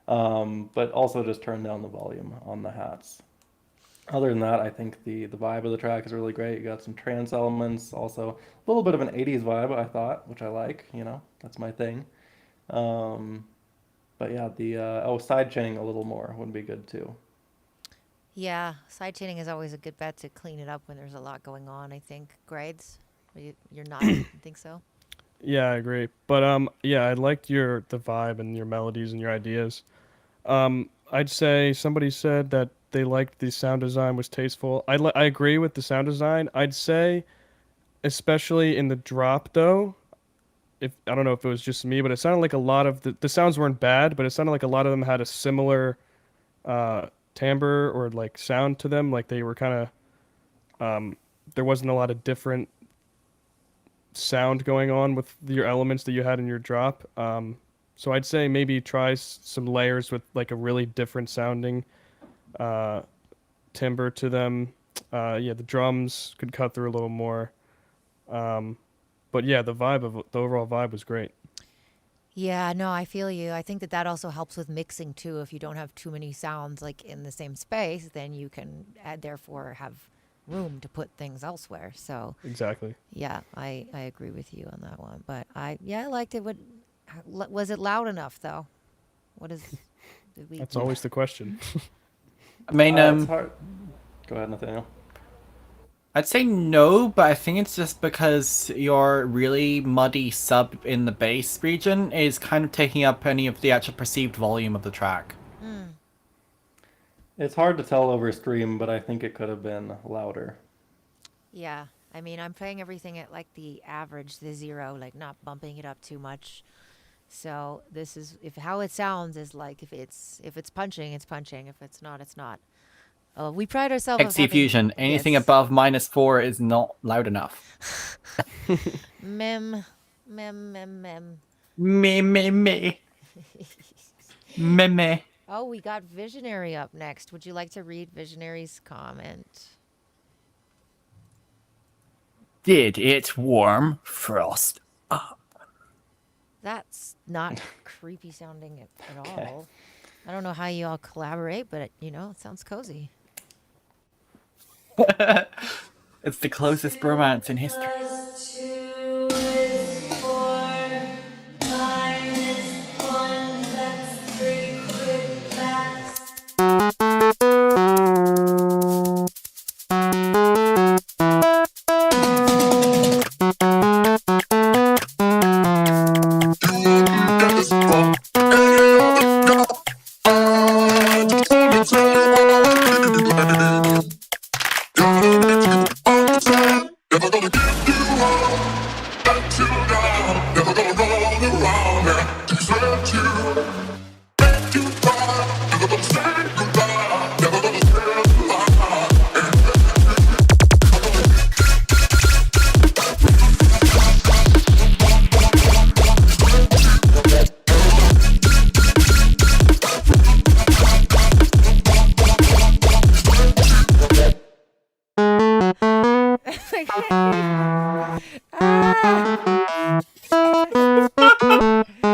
But also just turn down the volume on the hats. Other than that, I think the vibe of the track is really great. You got some trance elements, also a little bit of an 80s vibe, I thought, which I like, that's my thing. But yeah, the sidechaining a little more would be good too. Yeah, sidechaining is always a good bet to clean it up when there's a lot going on, I think. Graydz? You're not, you think so? Yeah, I agree. But yeah, I liked the vibe and your melodies and your ideas. I'd say somebody said that they liked the sound design was tasteful. I agree with the sound design. I'd say, especially in the drop though, if I don't know if it was just me, but it sounded like a lot of the sounds weren't bad, but it sounded like a lot of them had a similar timbre or like sound to them. Like they were kind of there wasn't a lot of different sound going on with your elements that you had in your drop. So I'd say maybe try some layers with like a really different sounding timbre to them. Yeah, the drums could cut through a little more. But yeah, the overall vibe was great. Yeah, no, I feel you. I think that that also helps with mixing too. If you don't have too many sounds like in the same space, then you can therefore have room to put things elsewhere. So Exactly. yeah, I agree with you on that one. But I liked it. Was it loud enough though? What is? Did we? That's always the question. I mean, It's hard. Go ahead, Nathaniel. I'd say no, but I think it's just because your really muddy sub in the bass region is kind of taking up any of the actual perceived volume of the track. It's hard to tell over stream, but I think it could have been louder. Yeah, I mean, I'm playing everything at like the average, the 0, like not bumping it up too much. So this is how it sounds is like if it's punching, it's punching. If it's not, it's not. We pride ourselves on XC Fusion, anything yes. above -4 is not loud enough. Mem, mem, mem, mem. Me. Me. Oh, we got Visionary up next. Would you like to read Visionary's comment? Did it warm Frost up? That's not creepy sounding at Okay. all. I don't know how you all collaborate, but it sounds cozy. It's the closest bromance in history.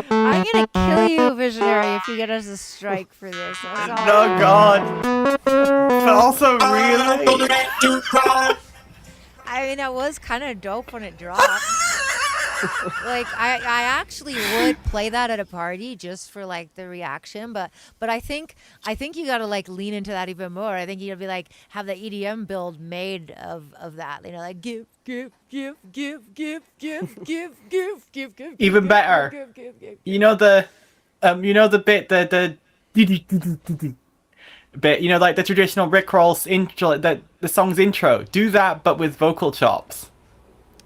I'm gonna kill you, Visionary, if you get us a strike for this. I'm sorry. Oh god. But also really. I mean, that was kind of dope when it dropped. Like, I actually would play that at a party just for like the reaction, but I think you gotta like lean into that even more. I think you gotta be like have the EDM build made of that. Like give. Even better. You know the bit the bit, like the traditional Rick Roll's intro, the song's intro. Do that but with vocal chops.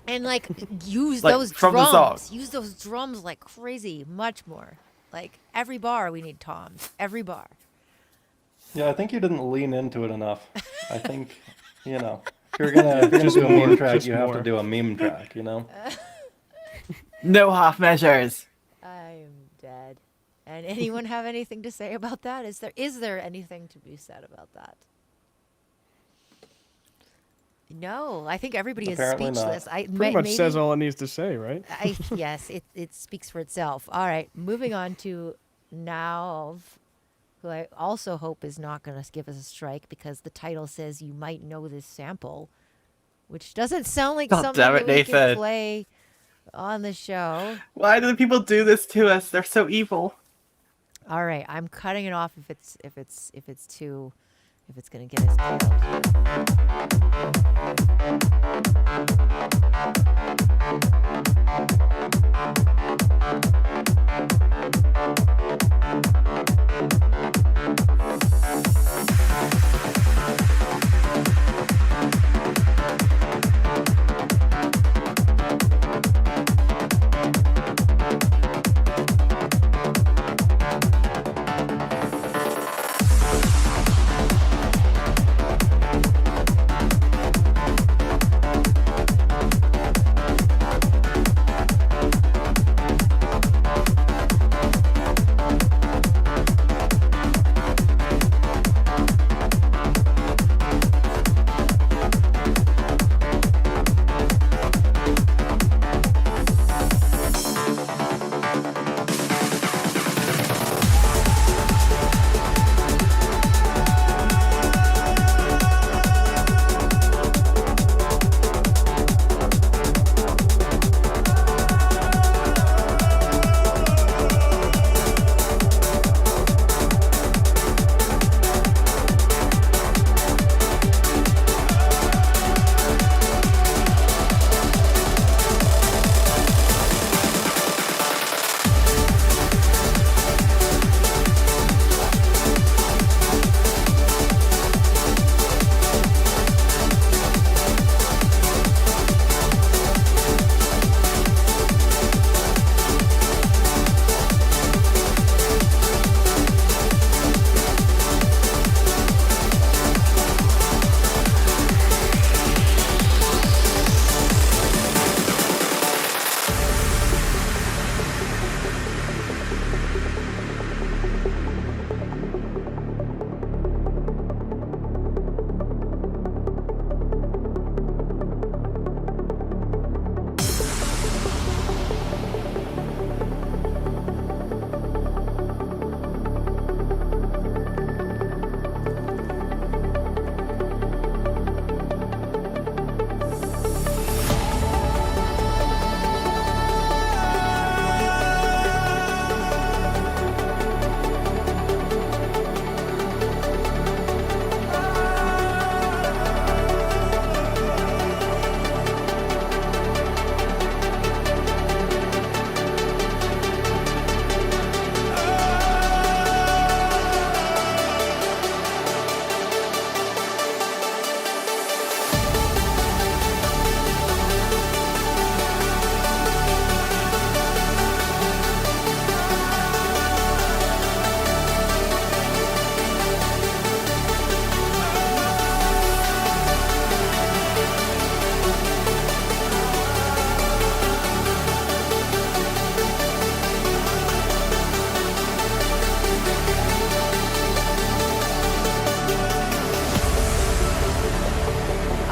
And like use Like, those from the song. drums. Use those drums like crazy, much more. Like every bar we need toms. Every bar. Yeah, I think you didn't lean into it enough. I think, if you're gonna do a meme track, just you have to more. do a meme track, No half measures. I'm dead. And anyone have anything to say about that? Is there anything to be said about that? No, I think everybody Apparently is not. speechless. Pretty much says all it needs to say, right? Yes, it speaks for itself. All right, moving on to Nav, who I also hope is not going to give us a strike because the title says you might know this sample, which doesn't sound like God something damn it, that we can Nathan. play on the show. Why do the people do this to us? They're so evil. All right, I'm cutting it off if it's going to get us killed.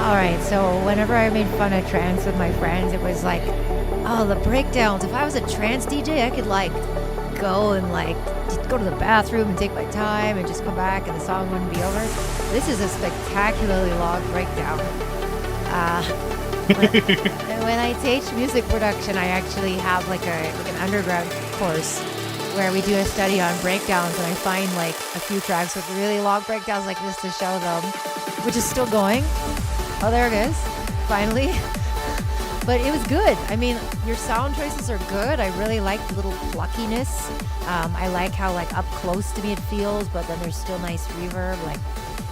All right, so whenever I made fun of trance with my friends, it was like, oh, the breakdowns. If I was a trance DJ, I could like go and like just go to the bathroom and take my time and just come back and the song wouldn't be over. This is a spectacularly long breakdown. When I teach music production, I actually have like an undergrad course where we do a study on breakdowns, and I find like a few tracks with really long breakdowns like this to show them, which is still going. Oh, there it is, finally. But it was good. I mean, your sound choices are good. I really like the little pluckiness. I like how like up close to me it feels, but then there's still nice reverb. Like,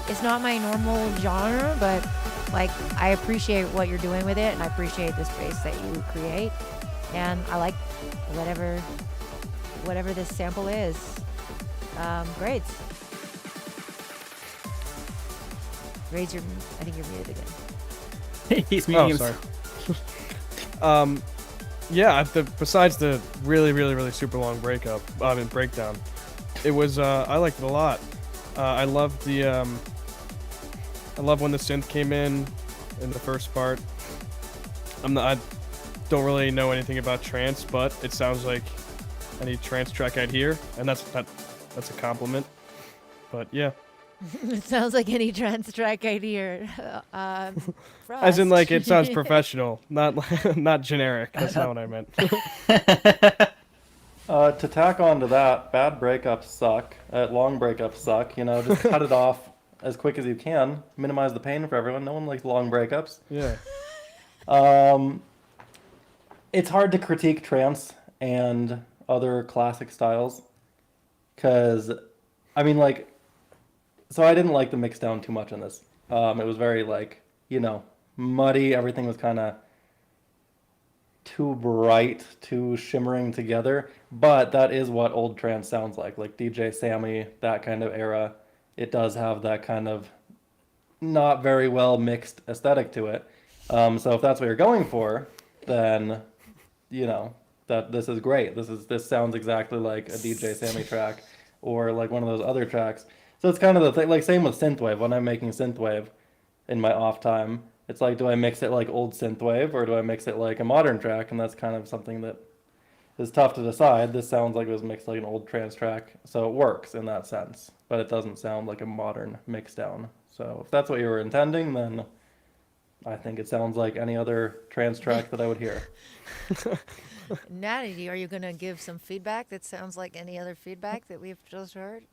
it's not my normal genre, but like I appreciate what you're doing with it, and I appreciate the space that you create. And I like whatever this sample is. Graydz. Graydz, I think you're muted again. He's muting Oh, sorry. Yeah, besides the really super long breakdown, it was I liked it a lot. I loved I love when the synth came in the first part. I don't really know anything about trance, but it sounds like any trance track I'd hear, and that's a compliment. But yeah. It sounds like any trance track I'd hear. As in, like, it sounds professional, not generic. That's not what I meant. To tack on to that, bad breakups suck. Long breakups suck. You know, just cut it off as quick as you can. Minimize the pain for everyone. No one likes long breakups. Yeah. It's hard to critique trance and other classic styles, because, I mean, like, so I didn't like the mix down too much in this. It was very, like, you know, muddy. Everything was kind of too bright, too shimmering together. But that is what old trance sounds like DJ Sammy, that kind of era. It does have that kind of not very well mixed aesthetic to it. So if that's what you're going for, then, you know, that this is great. This sounds exactly like a DJ Sammy track or like one of those other tracks. So it's kind of the thing, like same with synthwave. When I'm making synthwave in my off time, it's like, do I mix it like old synthwave or do I mix it like a modern track? And that's kind of something that is tough to decide. This sounds like it was mixed like an old trance track, so it works in that sense, but it doesn't sound like a modern mixdown. So if that's what you were intending, then I think it sounds like any other trance track that I would hear. Natty, are you going to give some feedback that sounds like any other feedback that we've just heard?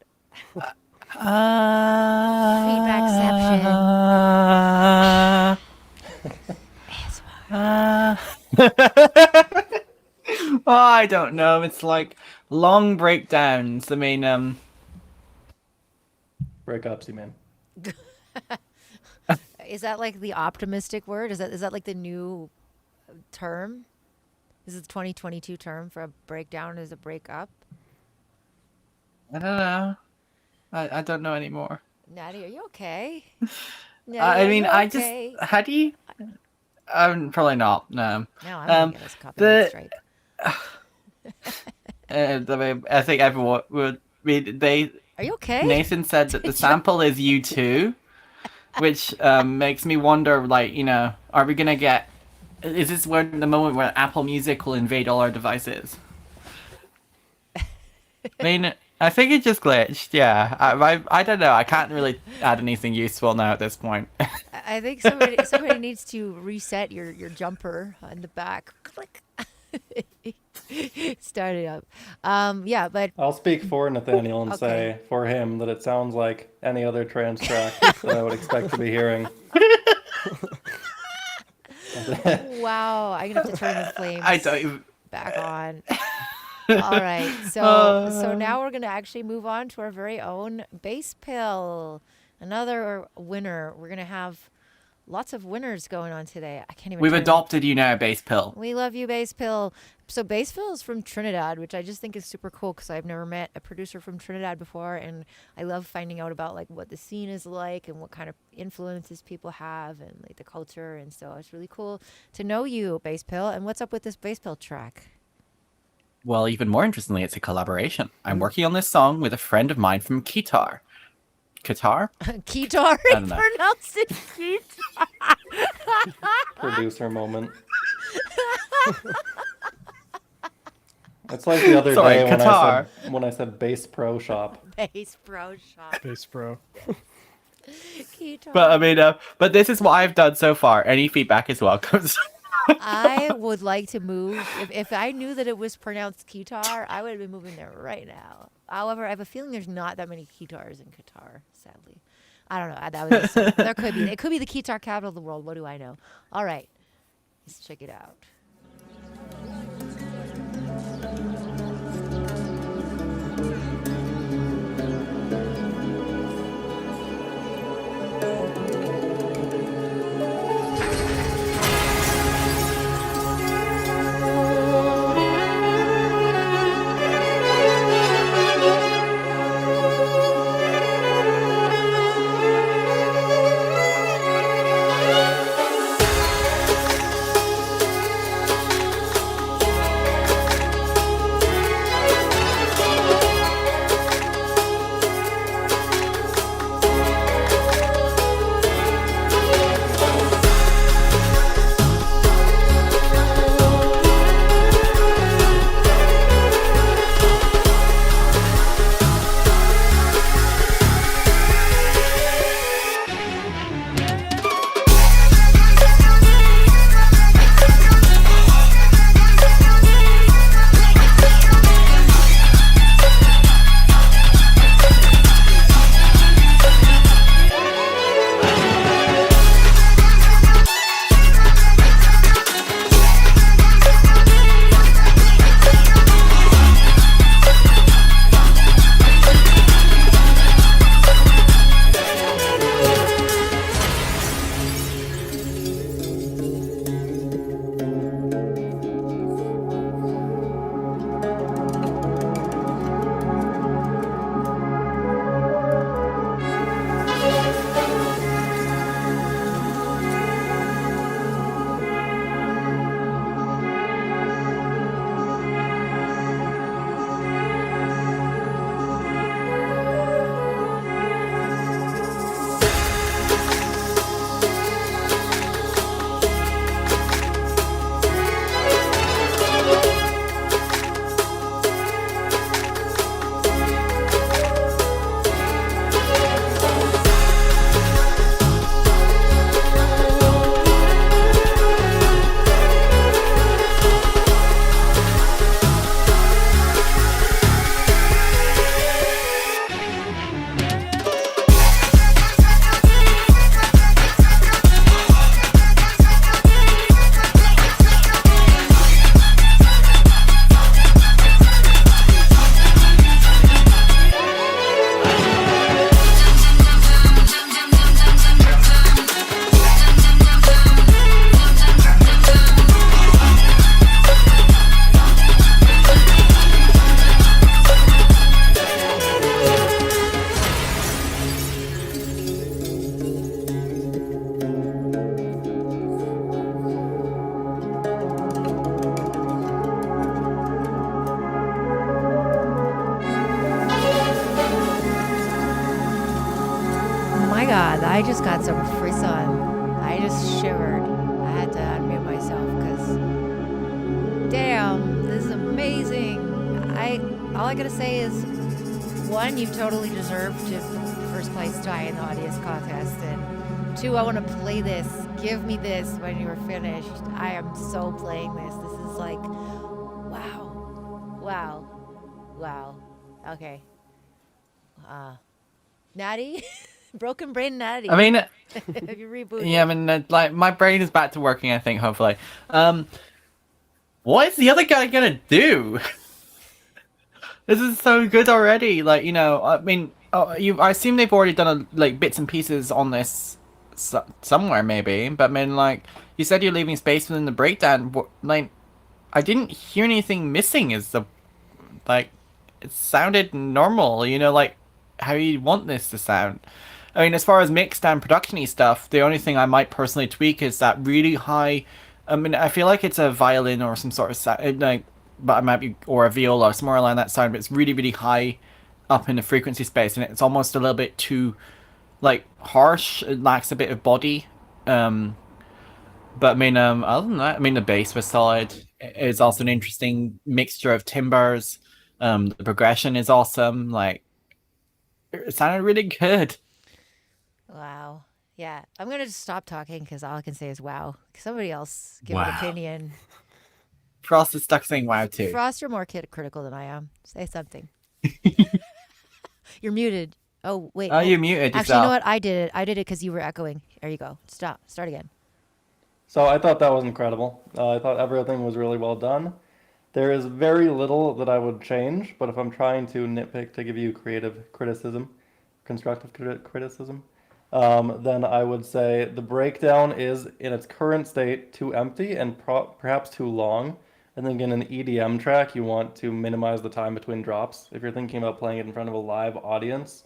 Oh, I don't know. It's like long breakdowns. I mean, Breakups, you mean? Is that like the optimistic word? Is that like the new term? Is it the 2022 term for a breakdown is a breakup? I don't know. I don't know anymore. Natty, are you okay? Natty, I are mean, you I okay? just how do you? Probably not. No. No, I'm gonna get us copyright straight. I think everyone would. Are you okay? Nathan said that the sample is U2, which makes me wonder, like, you know, are we gonna get? Is this where the moment where Apple Music will invade all our devices? I mean, I think it just glitched. Yeah, I don't know. I can't really add anything useful now at this point. I think somebody needs to reset your jumper on the back. Click. Start it up. Yeah, but I'll speak for Nathaniel and say for him that it sounds like any other trance track that I would expect to be hearing. wow, I'm gonna have to turn the flames I don't even... back on. All right, so now we're gonna actually move on to our very own Bass Pill, another winner. We're gonna have lots of winners going on today. I can't even. We've adopted you now, Bass Pill. We love you, Bass Pill. So Bass Pill is from Trinidad, which I just think is super cool because I've never met a producer from Trinidad before, and I love finding out about like what the scene is like and what kind of influences people have and like the culture. And so it's really cool to know you, Bass Pill. And what's up with this Bass Pill track? Well, even more interestingly, it's a collaboration. I'm working on this song with a friend of mine from Qatar. Qatar. Keytar. I don't know. Pronounced it Keytar. Producer moment. It's like the other Sorry, day Qatar. when I said Bass Pro Shop. Bass Pro Shop. Bass Pro. Keytar. But I mean, but this is what I've done so far. Any feedback is welcome. I would like to move. If I knew that it was pronounced Keytar, I would be moving there right now. However, I have a feeling there's not that many Keytars in Qatar, sadly. I don't know. That was, there could be. It could be the Keytar capital of the world. What do I know? All right. Let's check it out. God, I just got some frisson. I just shivered. I had to unmute myself because, damn, this is amazing. All I gotta say is, one, you totally deserve to first place tie in the audience contest, and two, I want to play this. Give me this when you are finished. I am so playing this. This is like, wow. Okay. Natty. Broken brain Natty. I mean, Have you rebooted? yeah, I mean, like, my brain is back to working, I think, hopefully. What is the other guy gonna do? This is so good already. Like, you know, I mean, I assume they've already done like bits and pieces on this somewhere, maybe. But I mean, like, you said you're leaving space within the breakdown. Like, I didn't hear anything missing. Like, it sounded normal. You know, like how you want this to sound. I mean, as far as mixed and production-y stuff, the only thing I might personally tweak is that really high. I mean, I feel like it's a violin or some sort of sound, like, but it might be, or a viola or somewhere along that sound. But it's really, really high up in the frequency space, and it's almost a little bit too like harsh. It lacks a bit of body. But I mean, other than that, I mean, the bass was solid. It's also an interesting mixture of timbres. The progression is awesome. Like, it sounded really good. Wow. Yeah. I'm going to just stop talking because all I can say is wow. Somebody else give an Wow. opinion. Frost is stuck saying wow too. Frost, you're more critical than I am. Say something. You're muted. Oh, wait. Oh, you muted Actually, you know yourself. what? I did it. I did it because you were echoing. There you go. Stop. Start again. So I thought that was incredible. I thought everything was really well done. There is very little that I would change, but if I'm trying to nitpick to give you creative criticism, constructive criticism, then I would say the breakdown is in its current state too empty and perhaps too long. And then again, in an EDM track, you want to minimize the time between drops. If you're thinking about playing it in front of a live audience,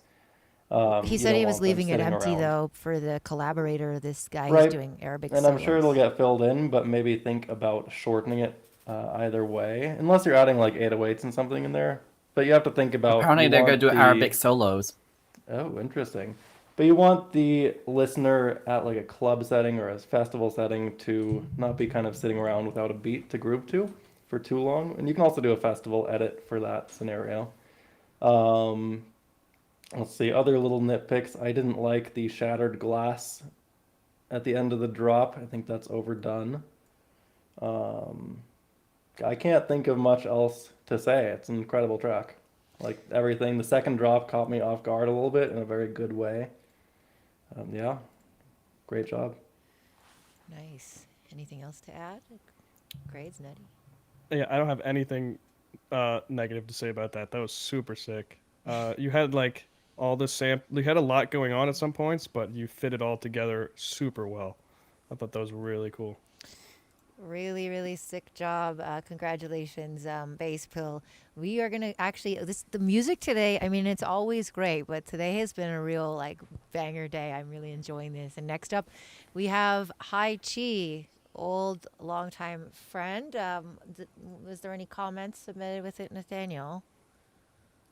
He you said don't he was want them leaving it sitting empty, around. though, for the collaborator, this guy Right. who's doing Arabic And I'm sure it'll solos. get filled in, but maybe think about shortening it either way, unless you're adding like 808s and something in there. But you have to think about. Apparently, you they're going want to do the- Arabic solos. Oh, interesting. But you want the listener at like a club setting or a festival setting to not be kind of sitting around without a beat to groove to for too long. And you can also do a festival edit for that scenario. Um, let's see, other little nitpicks. I didn't like the shattered glass at the end of the drop. I think that's overdone. I can't think of much else to say. It's an incredible track. Like everything, the second drop caught me off guard a little bit in a very good way. Yeah, great job. Nice. Anything else to add? Graydz, Nutty. Yeah, I don't have anything negative to say about that. That was super sick. You had like all this you had a lot going on at some points, but you fit it all together super well. I thought that was really cool. Really, really sick job. Congratulations, Bass Pill. We are gonna actually the music today. I mean, it's always great, but today has been a real like banger day. I'm really enjoying this. And next up, we have Hai Chi, old longtime friend. Was there any comments submitted with it, Nathaniel?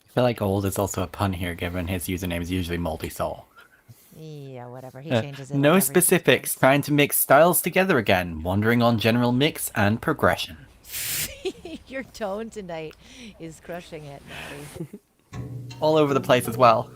I feel like old is also a pun here, given his username is usually multi-soul. Yeah, whatever. He changes it. No every specifics. 6 Trying to mix styles together again. Wandering on general mix and progression. months. Your tone tonight is crushing it, Natty. All over the place as well.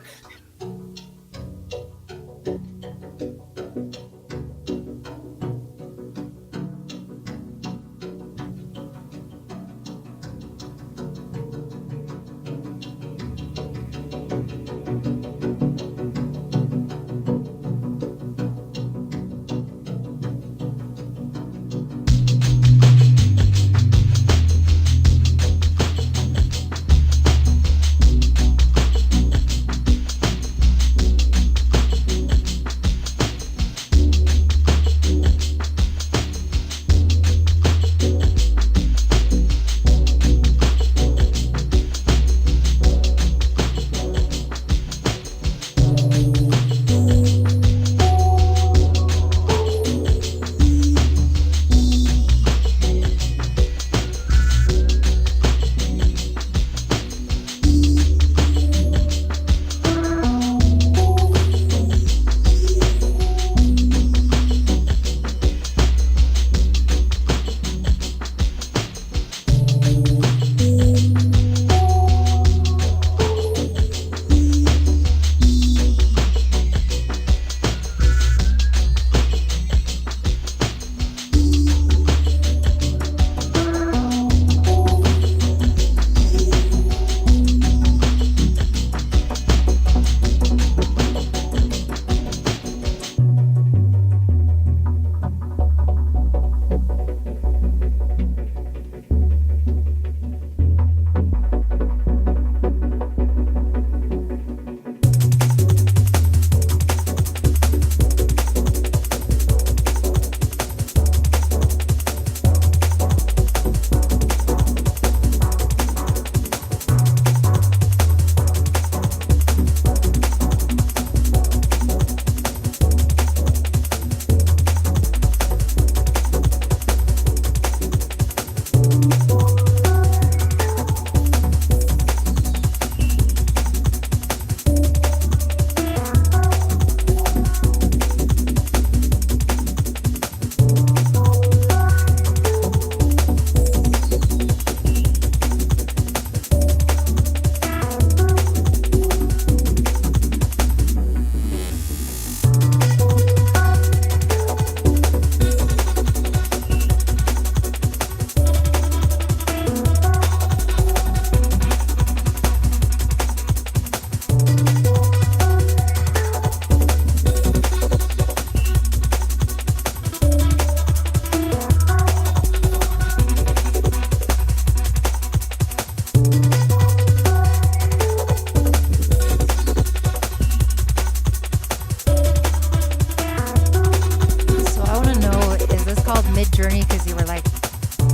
mid journey because you were like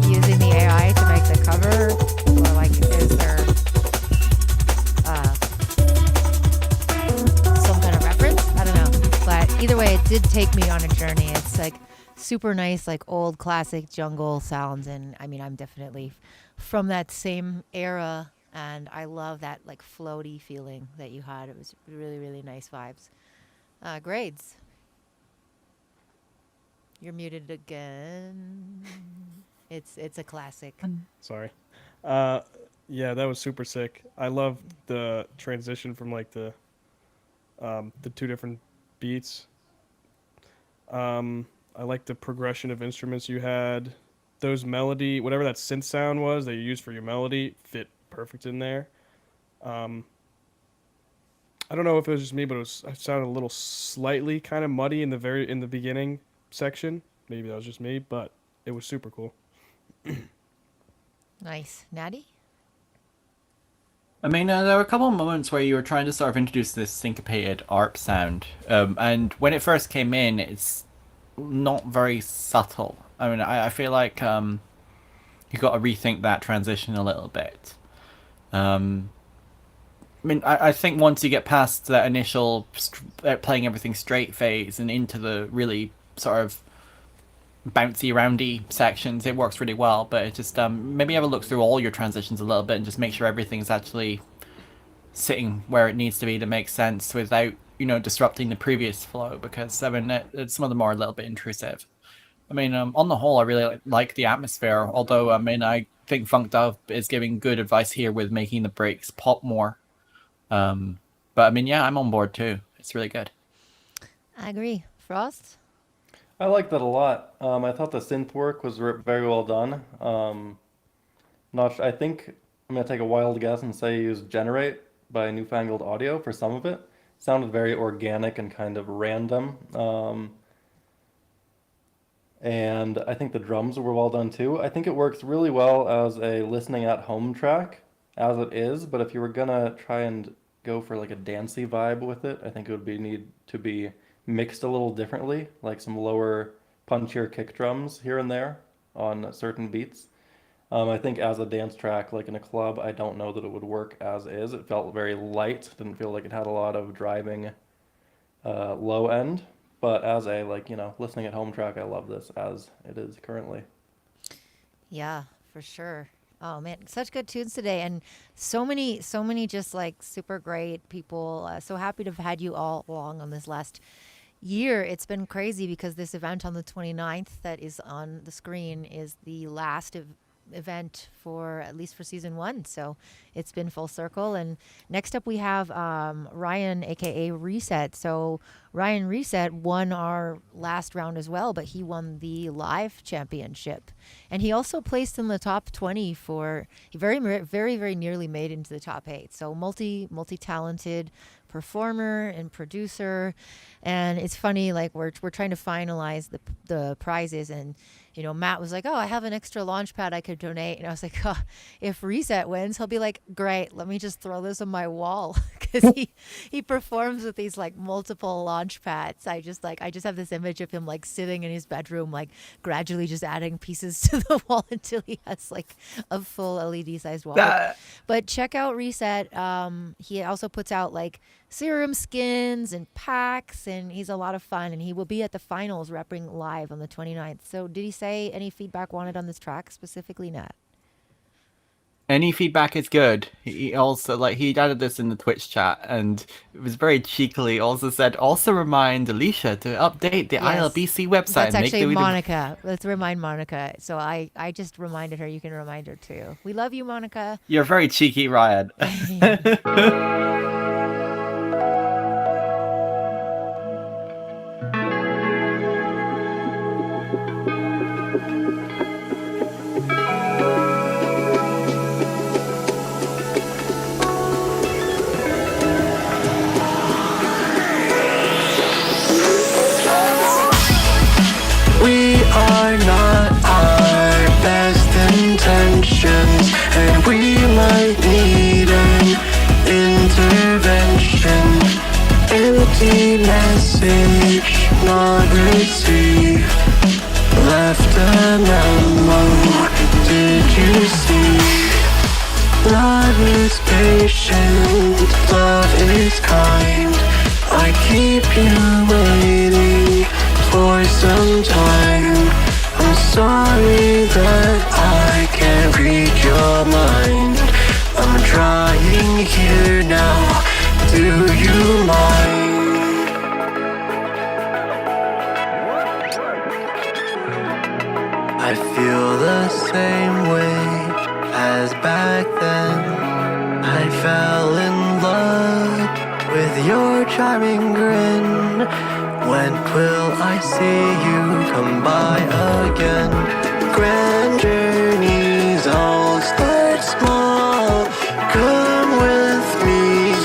using the AI to make the cover, or like is there some kind of reference? I don't know. But either way, it did take me on a journey. It's like super nice, like old classic jungle sounds, and I mean, I'm definitely from that same era, and I love that like floaty feeling that you had. It was really, really nice vibes. Graydz. You're muted again. It's a classic. Sorry. Yeah, that was super sick. I love the transition from like the two different beats. I like the progression of instruments you had. Those melody, whatever that synth sound was that you used for your melody, fit perfect in there. I don't know if it was just me, but it sounded a little slightly kind of muddy in the beginning section. Maybe that was just me, but it was super cool. Nice. Natty? I mean, there were a couple of moments where you were trying to sort of introduce this syncopated ARP sound, and when it first came in, it's not very subtle. I mean, I feel like you got to rethink that transition a little bit. I mean, I think once you get past that initial playing everything straight phase and into the really sort of bouncy roundy sections, it works really well. But it just maybe have a look through all your transitions a little bit and just make sure everything's actually sitting where it needs to be to make sense without, you know, disrupting the previous flow, because I mean some of them are a little bit intrusive. I mean, on the whole, I really like the atmosphere, although I mean I think Funk Dove is giving good advice here with making the breaks pop more. But I mean, yeah, I'm on board too. It's really good. I agree. Frost? I like that a lot. I thought the synth work was very well done. I think I'm gonna take a wild guess and say use Generate by Newfangled Audio for some of it. Sounded very organic and kind of random. And I think the drums were well done too. I think it works really well as a listening at home track as it is, but if you were gonna try and go for like a dancey vibe with it, I think it would need to be mixed a little differently, like some lower, punchier kick drums here and there on certain beats. I think as a dance track, like in a club, I don't know that it would work as is. It felt very light, didn't feel like it had a lot of driving low end. But as a, like, you know, listening at home track, I love this as it is currently. Yeah, for sure. Oh man, such good tunes today, and so many just like super great people. So happy to have had you all along on this last year. It's been crazy because this event on the 29th that is on the screen is the last event for at least for season 1, so it's been full circle. And next up we have Ryan, aka Reset. So Ryan Reset won our last round as well, but he won the live championship, and he also placed in the top 20 for he very nearly made into the top 8. So multi-talented performer and producer. And it's funny, like we're trying to finalize the prizes, and you know, Matt was like, oh, I have an extra launch pad I could donate. And I was like, oh, if Reset wins, he'll be like, great, let me just throw this on my wall. Because he performs with these like multiple launch pads. I just have this image of him like sitting in his bedroom, like gradually just adding pieces to the wall until he has like a full LED sized wall. But check out Reset. He also puts out like serum skins and packs, and he's a lot of fun, and he will be at the finals repping live on the 29th. So did he say any feedback wanted on this track specifically, Nat? Any feedback is good. He also, like, he added this in the Twitch chat, and it was very cheekily also said, also remind Alicia to update the ILBC website. That's actually Monica. Let's remind Monica. So I just reminded her. You can remind her too. We love you, Monica. You're very cheeky, Ryan. We are not our best intentions, and we might need an intervention. Empty message not received. left a memo. Did you see? Love is patient, love is kind. I keep you waiting for some time. I'm sorry that I can't read your mind. I'm trying here now, do you mind? I feel the same way as back then. I fell in love with your charming grin. When will I see you come by again? Grand journeys all start small. Come with me,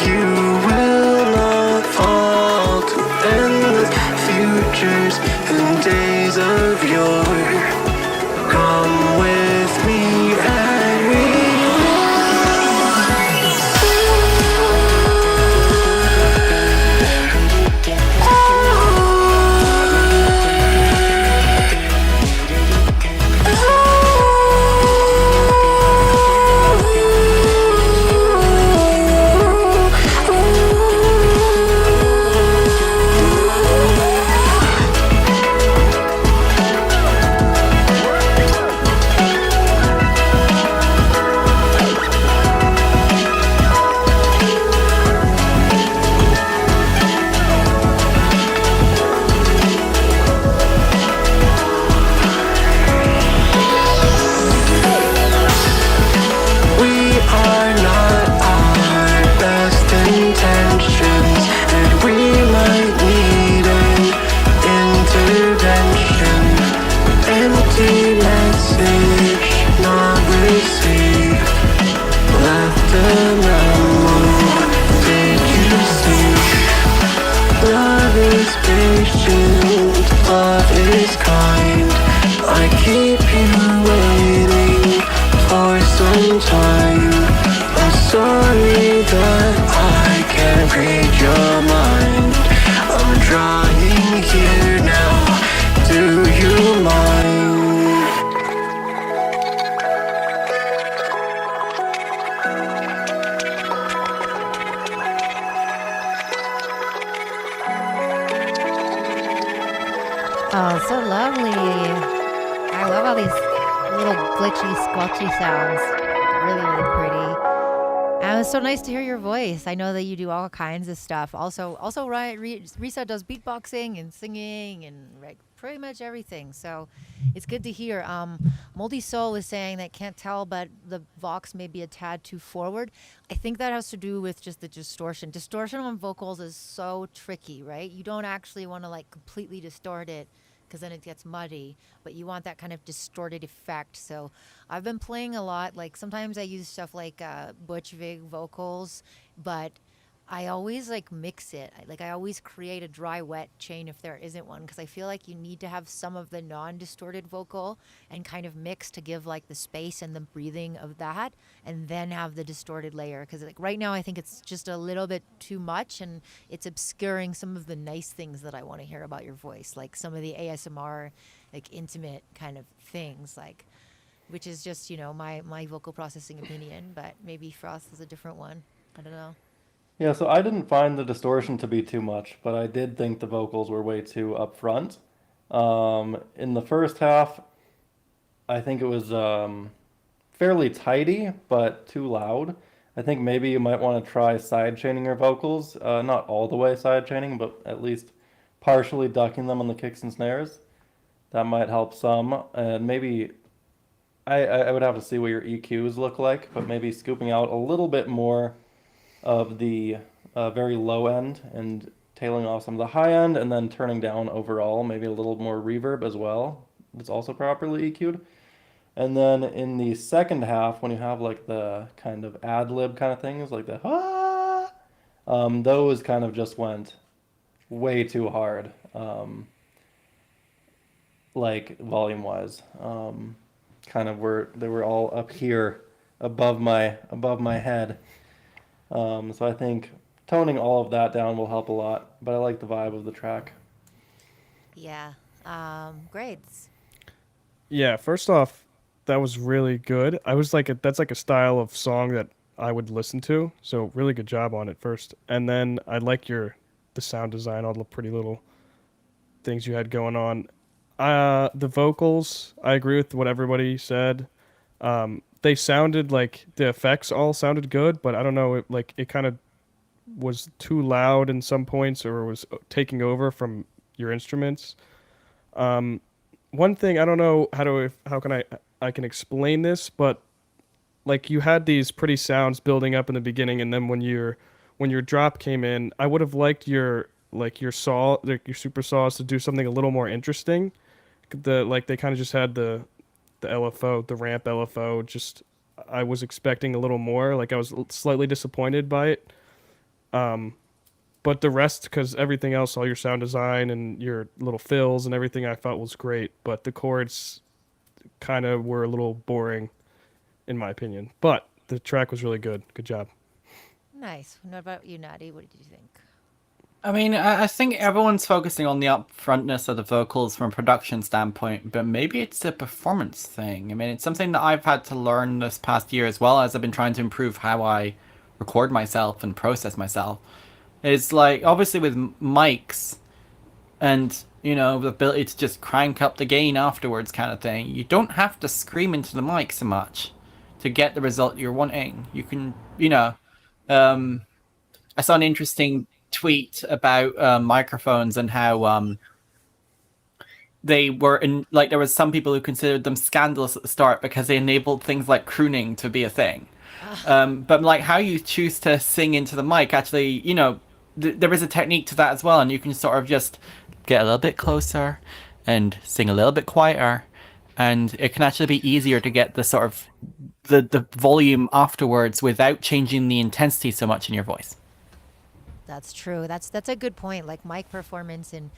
you will not fall to endless futures and days of yore. Come with me and we are not our best intentions, and we might need an intervention. Empty message not received. Left a memo. Did you see? Love is patient, love is kind. I keep you waiting for some time. I'm sorry that I can't read your mind. I'm trying here now, do you mind? Oh, so lovely. I love all these little glitchy, squelchy sounds. Really, really pretty. And it's so nice to hear your voice. I know that you do all kinds of stuff. Also, Risa does beatboxing and singing and like pretty much everything. So it's good to hear. Moldy Soul is saying that can't tell, but the Vox may be a tad too forward. I think that has to do with just the distortion. Distortion on vocals is so tricky, right? You don't actually want to like completely distort it because then it gets muddy, but you want that kind of distorted effect. So I've been playing a lot. Like sometimes I use stuff like Butch Vig vocals, but I always like mix it. I always create a dry wet chain if there isn't one, because I feel like you need to have some of the non-distorted vocal and kind of mix to give like the space and the breathing of that, and then have the distorted layer. Because like right now I think it's just a little bit too much and it's obscuring some of the nice things that I want to hear about your voice, like some of the ASMR, like intimate kind of things, like, which is just, you know, my vocal processing opinion, but maybe Frost is a different one. I don't know. Yeah, so I didn't find the distortion to be too much, but I did think the vocals were way too upfront. In the first half, I think it was fairly tidy, but too loud. I think maybe you might want to try side chaining your vocals. Not all the way side chaining, but at least partially ducking them on the kicks and snares. That might help some. And maybe I would have to see what your EQs look like, but maybe scooping out a little bit more of the very low end and tailing off some of the high end, and then turning down overall, maybe a little more reverb as well. It's also properly EQ'd. And then in the second half, when you have like the kind of ad lib kind of things, like the those kind of just went way too hard, like volume wise. They were all up here above my head. So I think toning all of that down will help a lot, but I like the vibe of the track. Yeah. Grades. Yeah, first off, that was really good. I was like, that's like a style of song that I would listen to. So really good job on it first. And then I like the sound design, all the pretty little things you had going on. The vocals, I agree with what everybody said. They sounded like the effects all sounded good, but I don't know, it kind of was too loud in some points or was taking over from your instruments. Um, One thing I don't know how can I can explain this, but like you had these pretty sounds building up in the beginning, and then when your drop came in, I would have liked your saw like your super saws to do something a little more interesting. They kind of just had the LFO, the ramp LFO. Just I was expecting a little more. Like I was slightly disappointed by it. But the rest, because everything else, all your sound design and your little fills and everything, I felt was great. But the chords kind of were a little boring, in my opinion. But the track was really good. Good job. Nice. What about you, Natty? What did you think? I mean, I think everyone's focusing on the upfrontness of the vocals from a production standpoint, but maybe it's a performance thing. I mean, it's something that I've had to learn this past year as well as I've been trying to improve how I record myself and process myself. It's like, obviously with mics and, you know, the ability to just crank up the gain afterwards kind of thing, you don't have to scream into the mic so much to get the result you're wanting. You can, I saw an interesting tweet about microphones and how they were in, like, there was some people who considered them scandalous at the start because they enabled things like crooning to be a thing. But like how you choose to sing into the mic, actually, there is a technique to that as well, and you can sort of just get a little bit closer and sing a little bit quieter, and it can actually be easier to get the sort of the volume afterwards without changing the intensity so much in your voice. That's true. That's a good point. Like mic performance and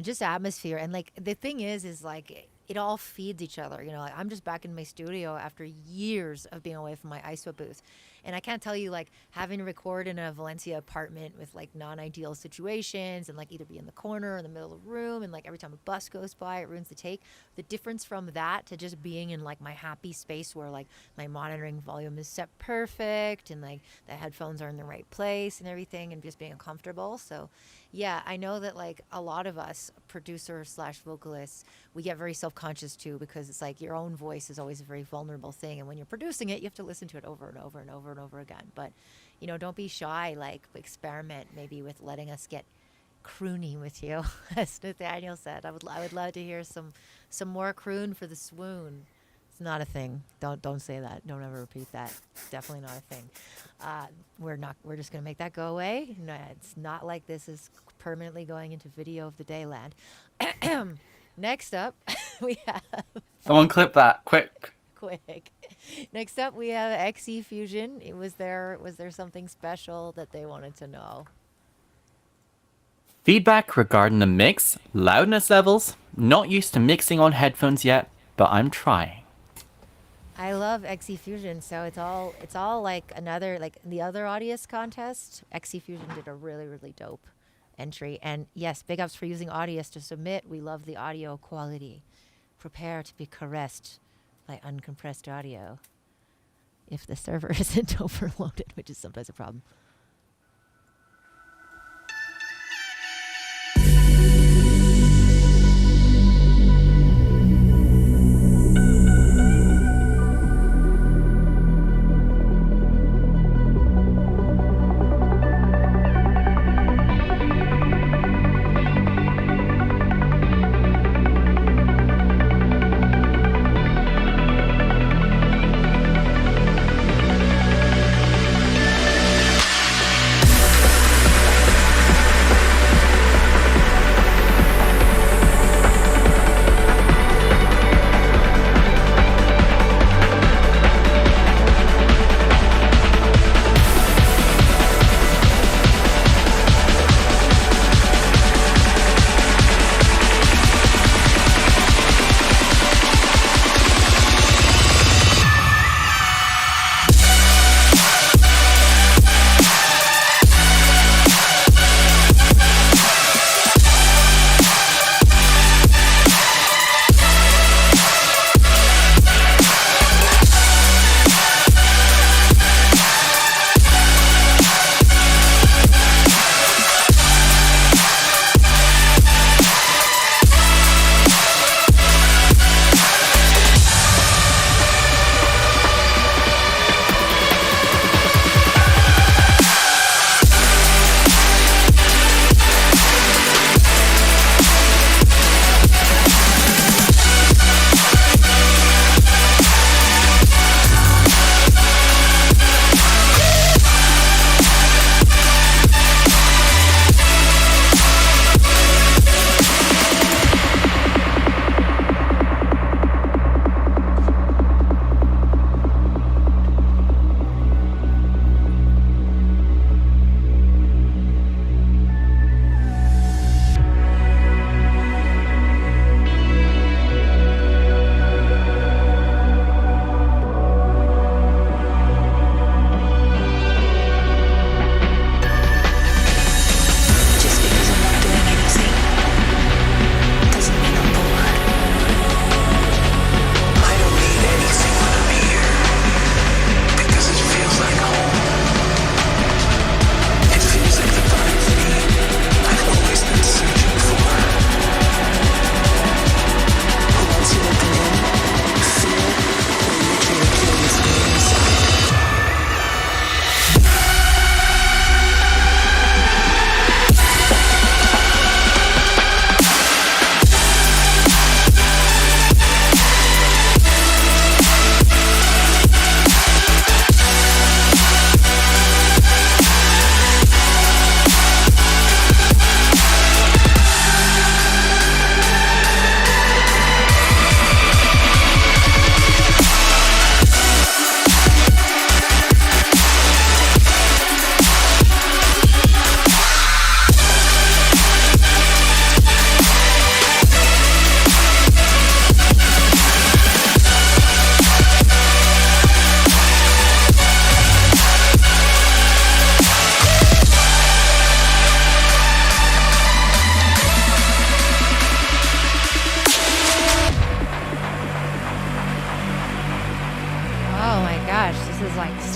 just atmosphere. And like the thing is like it all feeds each other. Like I'm just back in my studio after years of being away from my ISO booth. And I can't tell you, like, having to record in a Valencia apartment with like non-ideal situations and like either be in the corner or in the middle of the room, and like every time a bus goes by it ruins the take. The difference from that to just being in like my happy space where like my monitoring volume is set perfect and like the headphones are in the right place and everything, and just being comfortable. So yeah, I know that like a lot of us producers slash vocalists, we get very self-conscious too, because it's like your own voice is always a very vulnerable thing, and when you're producing it you have to listen to it over and over and over and over again. But don't be shy, like experiment maybe with letting us get croony with you. As Nathaniel said, I would love to hear some more croon for the swoon. It's not a thing. Don't say that. Don't ever repeat that. It's definitely not a thing. We're just gonna make that go away. No, it's not like this is permanently going into video of the day land. Next up, we have Someone clip that quick. Next up, we have XE Fusion. Was there something special that they wanted to know? Feedback regarding the mix, loudness levels. Not used to mixing on headphones yet, but I'm trying. I love XE Fusion, so it's all like another, like the other Audius contest. XE Fusion did a really, really dope entry. And yes, big ups for using Audius to submit. We love the audio quality. Prepare to be caressed by uncompressed audio if the server isn't overloaded, which is sometimes a problem.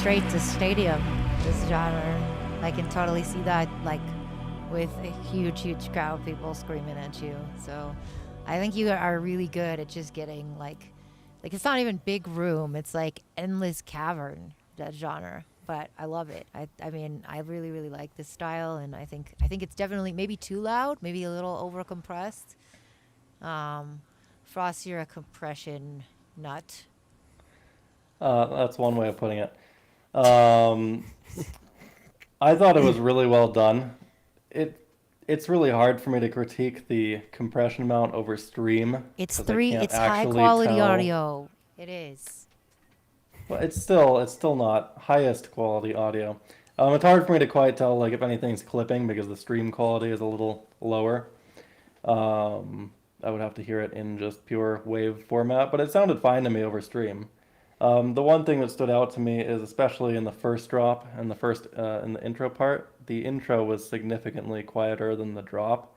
straight to stadium, this genre. I can totally see that, like, with a huge crowd, people screaming at you. So I think you are really good at just getting, like it's not even big room. It's like endless cavern, that genre. But I love it. I mean, I really like this style, and I think it's definitely maybe too loud, maybe a little over compressed. Frost, you're a compression nut. That's one way of putting it. I thought it was really well done. It's really hard for me to critique the compression amount over stream. It's 'cause I can't it's high actually quality tell. audio. It is. Well, it's still not highest quality audio. It's hard for me to quite tell like if anything's clipping because the stream quality is a little lower. I would have to hear it in just pure wave format, but it sounded fine to me over stream. The one thing that stood out to me is especially in the first drop and in the intro part, the intro was significantly quieter than the drop.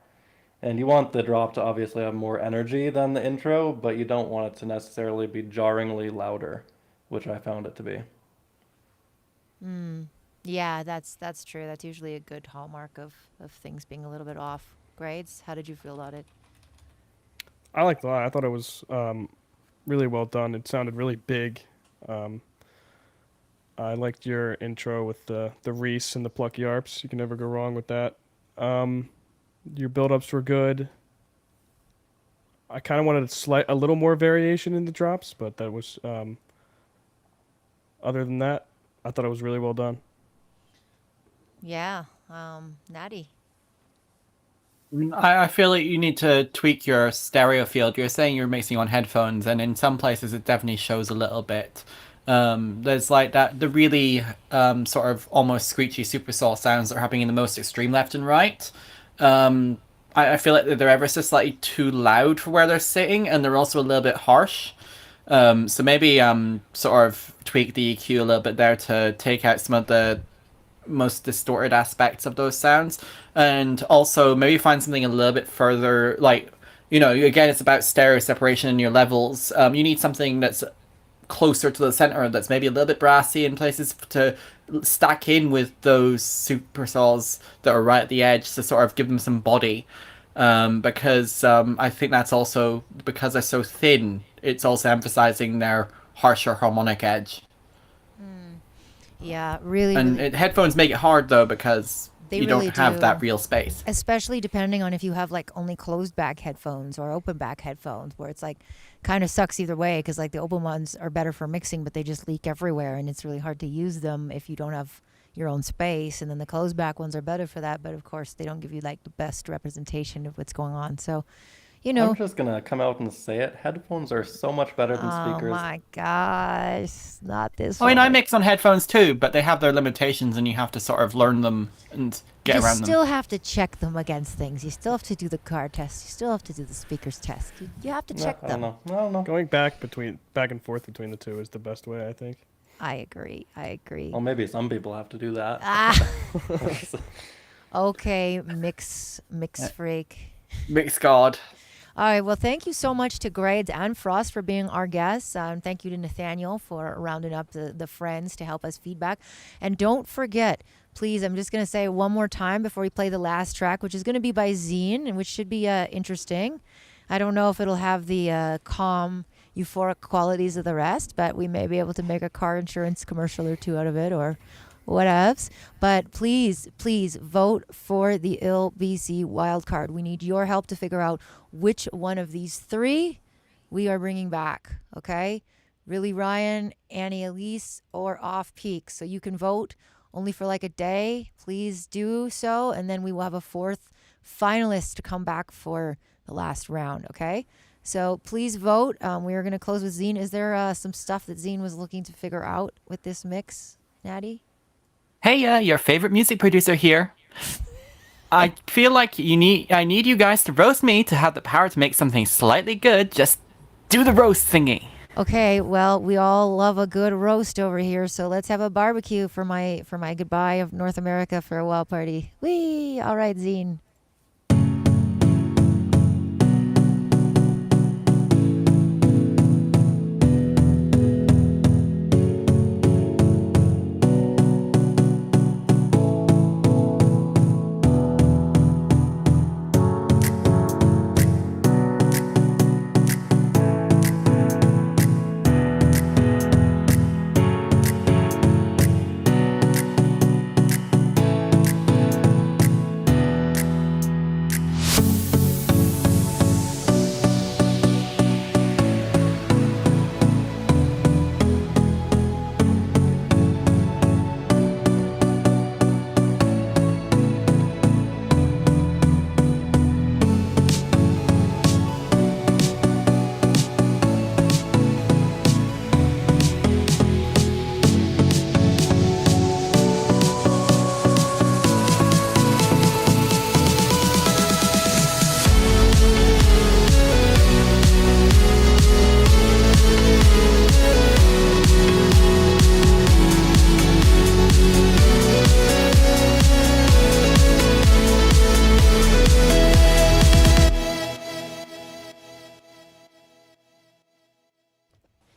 And you want the drop to obviously have more energy than the intro, but you don't want it to necessarily be jarringly louder, which I found it to be. Yeah, that's true. That's usually a good hallmark of things being a little bit off. Graydz, how did you feel about it? I liked it a lot. I thought it was really well done. It sounded really big. I liked your intro with the Reese and the plucky arps. You can never go wrong with that. Your build-ups were good. I kind of wanted a little more variation in the drops, but that was other than that, I thought it was really well done. Yeah, Natty. I feel like you need to tweak your stereo field. You're saying you're mixing on headphones, and in some places it definitely shows a little bit. There's like the really sort of almost screechy super saw sounds that are happening in the most extreme left and right. I feel like they're ever so slightly too loud for where they're sitting, and they're also a little bit harsh. So maybe sort of tweak the EQ a little bit there to take out some of the most distorted aspects of those sounds, and also maybe find something a little bit further, like, you know, again, it's about stereo separation in your levels. You need something that's closer to the center, that's maybe a little bit brassy in places to stack in with those super saws that are right at the edge to sort of give them some body. Because I think that's also, because they're so thin, it's also emphasizing their harsher harmonic edge. Yeah, really. And headphones make it hard though, because They you really don't have do. that real space. Especially depending on if you have like only closed back headphones or open back headphones, where it's like kind of sucks either way, because like the open ones are better for mixing, but they just leak everywhere, and it's really hard to use them if you don't have your own space. And then the closed back ones are better for that, but of course they don't give you like the best representation of what's going on. So, you know. I'm just gonna come out and say it. Headphones are so much better than speakers. Oh my gosh, not this I mean, one. I mix on headphones too, but they have their limitations, and you have to sort of learn them and get You around still them. have to check them against things. You still have to do the car test. You still have to do the speakers test. You have to No, check I them. don't know. I don't know. Going back and forth between the two is the best way, I think. I agree. Well, maybe some people have to do that. Ah. Okay, mix freak. Mix God. All right. Well, thank you so much to Graydz and Frost for being our guests. Thank you to Nathaniel for rounding up the friends to help us feedback. And don't forget, please, I'm just going to say it one more time before we play the last track, which is going to be by Zine, and which should be interesting. I don't know if it'll have the calm, euphoric qualities of the rest, but we may be able to make a car insurance commercial or two out of it, or whatevs. But please vote for the ILBC wildcard. We need your help to figure out which one of these three we are bringing back, okay? Really, Ryan, Annie Elise, or Off Peak. So you can vote only for like a day. Please do so, and then we will have a fourth finalist to come back for the last round, okay? So please vote. We are going to close with Zine. Is there some stuff that Zine was looking to figure out with this mix, Natty? Hey, your favorite music producer here. I feel like I need you guys to roast me to have the power to make something slightly good. Just do the roast thingy. Okay, well, we all love a good roast over here, so let's have a barbecue for my goodbye of North America farewell party. Whee! All right, Zine.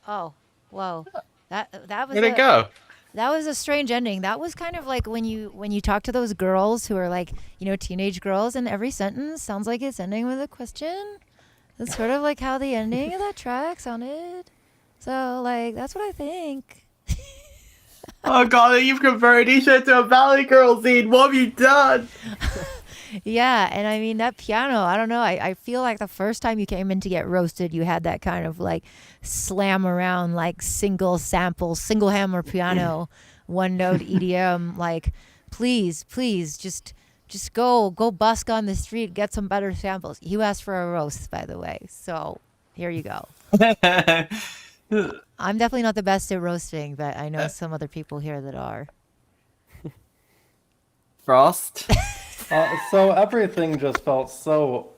Oh, whoa. That was Where'd it go? that was a strange ending. That was kind of like when you talk to those girls who are like, teenage girls, and every sentence sounds like it's ending with a question. That's sort of like how the ending of that track sounded. So, like, that's what I think. Oh god, you've converted each into a Valley Girl scene. What have you done? Yeah, and I mean that piano, I don't know. I feel like the first time you came in to get roasted, you had that kind of like slam around, like single sample, single hammer piano, one note EDM. Like, please, just go busk on the street, get some better samples. You asked for a roast, by the way, so here you go. I'm definitely not the best at roasting, but I know some other people here that are. Frost? So everything just felt so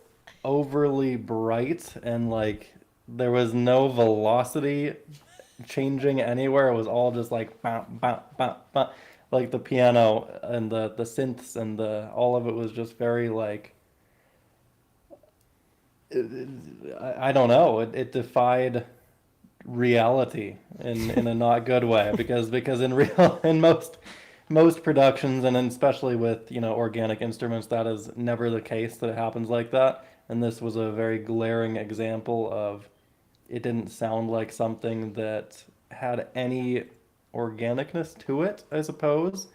overly bright, and like there was no velocity changing anywhere. It was all just like bam, bam, bam, bam. Like the piano and the synths and the all of it was just very like I don't know. It defied reality in a not good way because in most productions, and especially with organic instruments, that is never the case that it happens like that. And this was a very glaring example of it didn't sound like something that had any organicness to it, I suppose.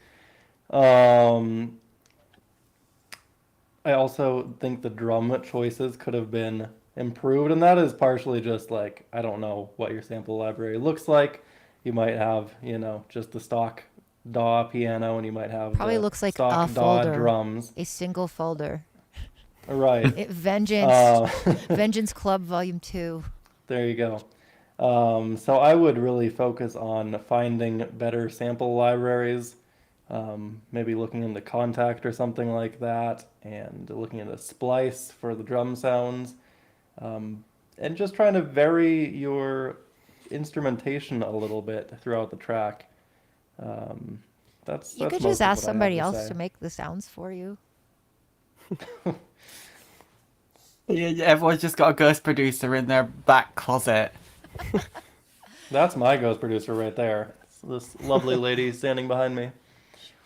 I also think the drum choices could have been improved, and that is partially just like I don't know what your sample library looks like. You might have, just the stock DAW piano, and you might have Probably the looks like stock a DAW folder, drums. a single folder. Right. Vengeance, Vengeance Club Volume 2. There you go. So I would really focus on finding better sample libraries, maybe looking into Contact or something like that, and looking into Splice for the drum sounds, and just trying to vary your instrumentation a little bit throughout the track. That's You could mostly just ask what I have somebody to else say. to make the sounds for you. Yeah, everyone's just got a ghost producer in their back closet. That's my ghost producer right there. It's this lovely lady standing behind me.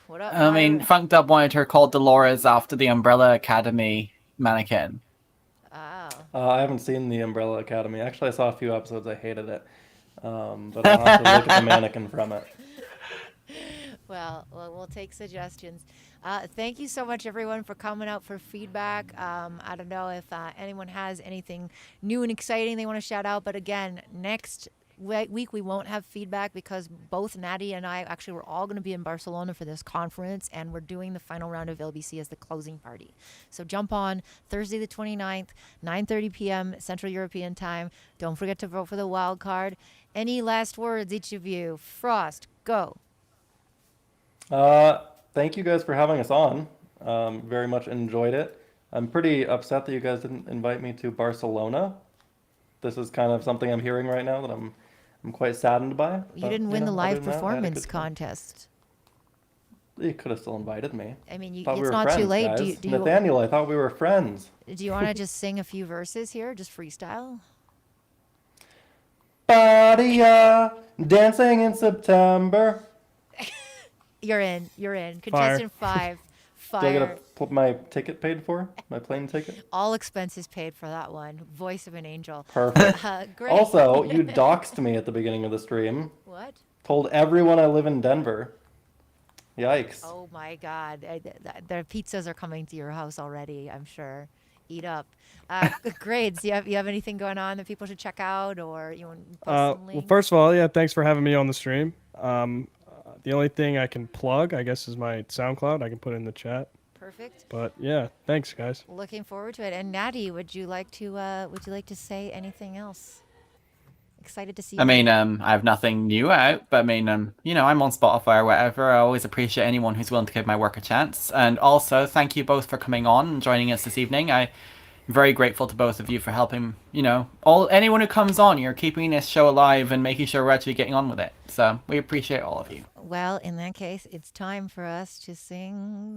What up, I mean, Myra? Funk Dub wanted her called Dolores after the Umbrella Academy mannequin. Oh. I haven't seen the Umbrella Academy. Actually, I saw a few episodes. I hated it. But I'll have to look at the mannequin from it. Well, we'll take suggestions. Thank you so much, everyone, for coming out for feedback. I don't know if anyone has anything new and exciting they want to shout out, but again, next week we won't have feedback because both Natty and I actually we're all going to be in Barcelona for this conference, and we're doing the final round of LBC as the closing party. So jump on Thursday the 29th, 9:30 p.m. Central European time. Don't forget to vote for the wild card. Any last words, each of you? Frost, go. Thank you guys for having us on. Very much enjoyed it. I'm pretty upset that you guys didn't invite me to Barcelona. This is kind of something I'm hearing right now that I'm quite saddened by. You But, didn't win the other live than that, I had a performance good time. contest. You could have still invited me. I mean, Thought it's we were not friends, too late. guys. Do you Nathaniel, I thought we were friends. want to just sing a few verses here, just freestyle? Badia, dancing in September. You're in. Contestant 5, Do I get fire. my ticket paid for? My plane ticket? All expenses paid for that one. Voice of an angel. Perfect. Great. Also, you doxed me at the beginning of the stream. What? Told everyone I live in Denver. Yikes. Oh my God. The pizzas are coming to your house already, I'm sure. Eat up. Graydz, do you have anything going on that people should check out, or you want to post some Well, links? first of all, yeah, thanks for having me on the stream. The only thing I can plug, I guess, is my SoundCloud. I can put it in the chat. Perfect. But yeah, thanks, guys. Looking forward to it. And Natty, would you like to say anything else? Excited to see you. I mean, I have nothing new out, but I mean, I'm on Spotify or whatever. I always appreciate anyone who's willing to give my work a chance. And also, thank you both for coming on and joining us this evening. I'm very grateful to both of you for helping, anyone who comes on. You're keeping this show alive and making sure we're actually getting on with it. So we appreciate all of you. Well, in that case, it's time for us to sing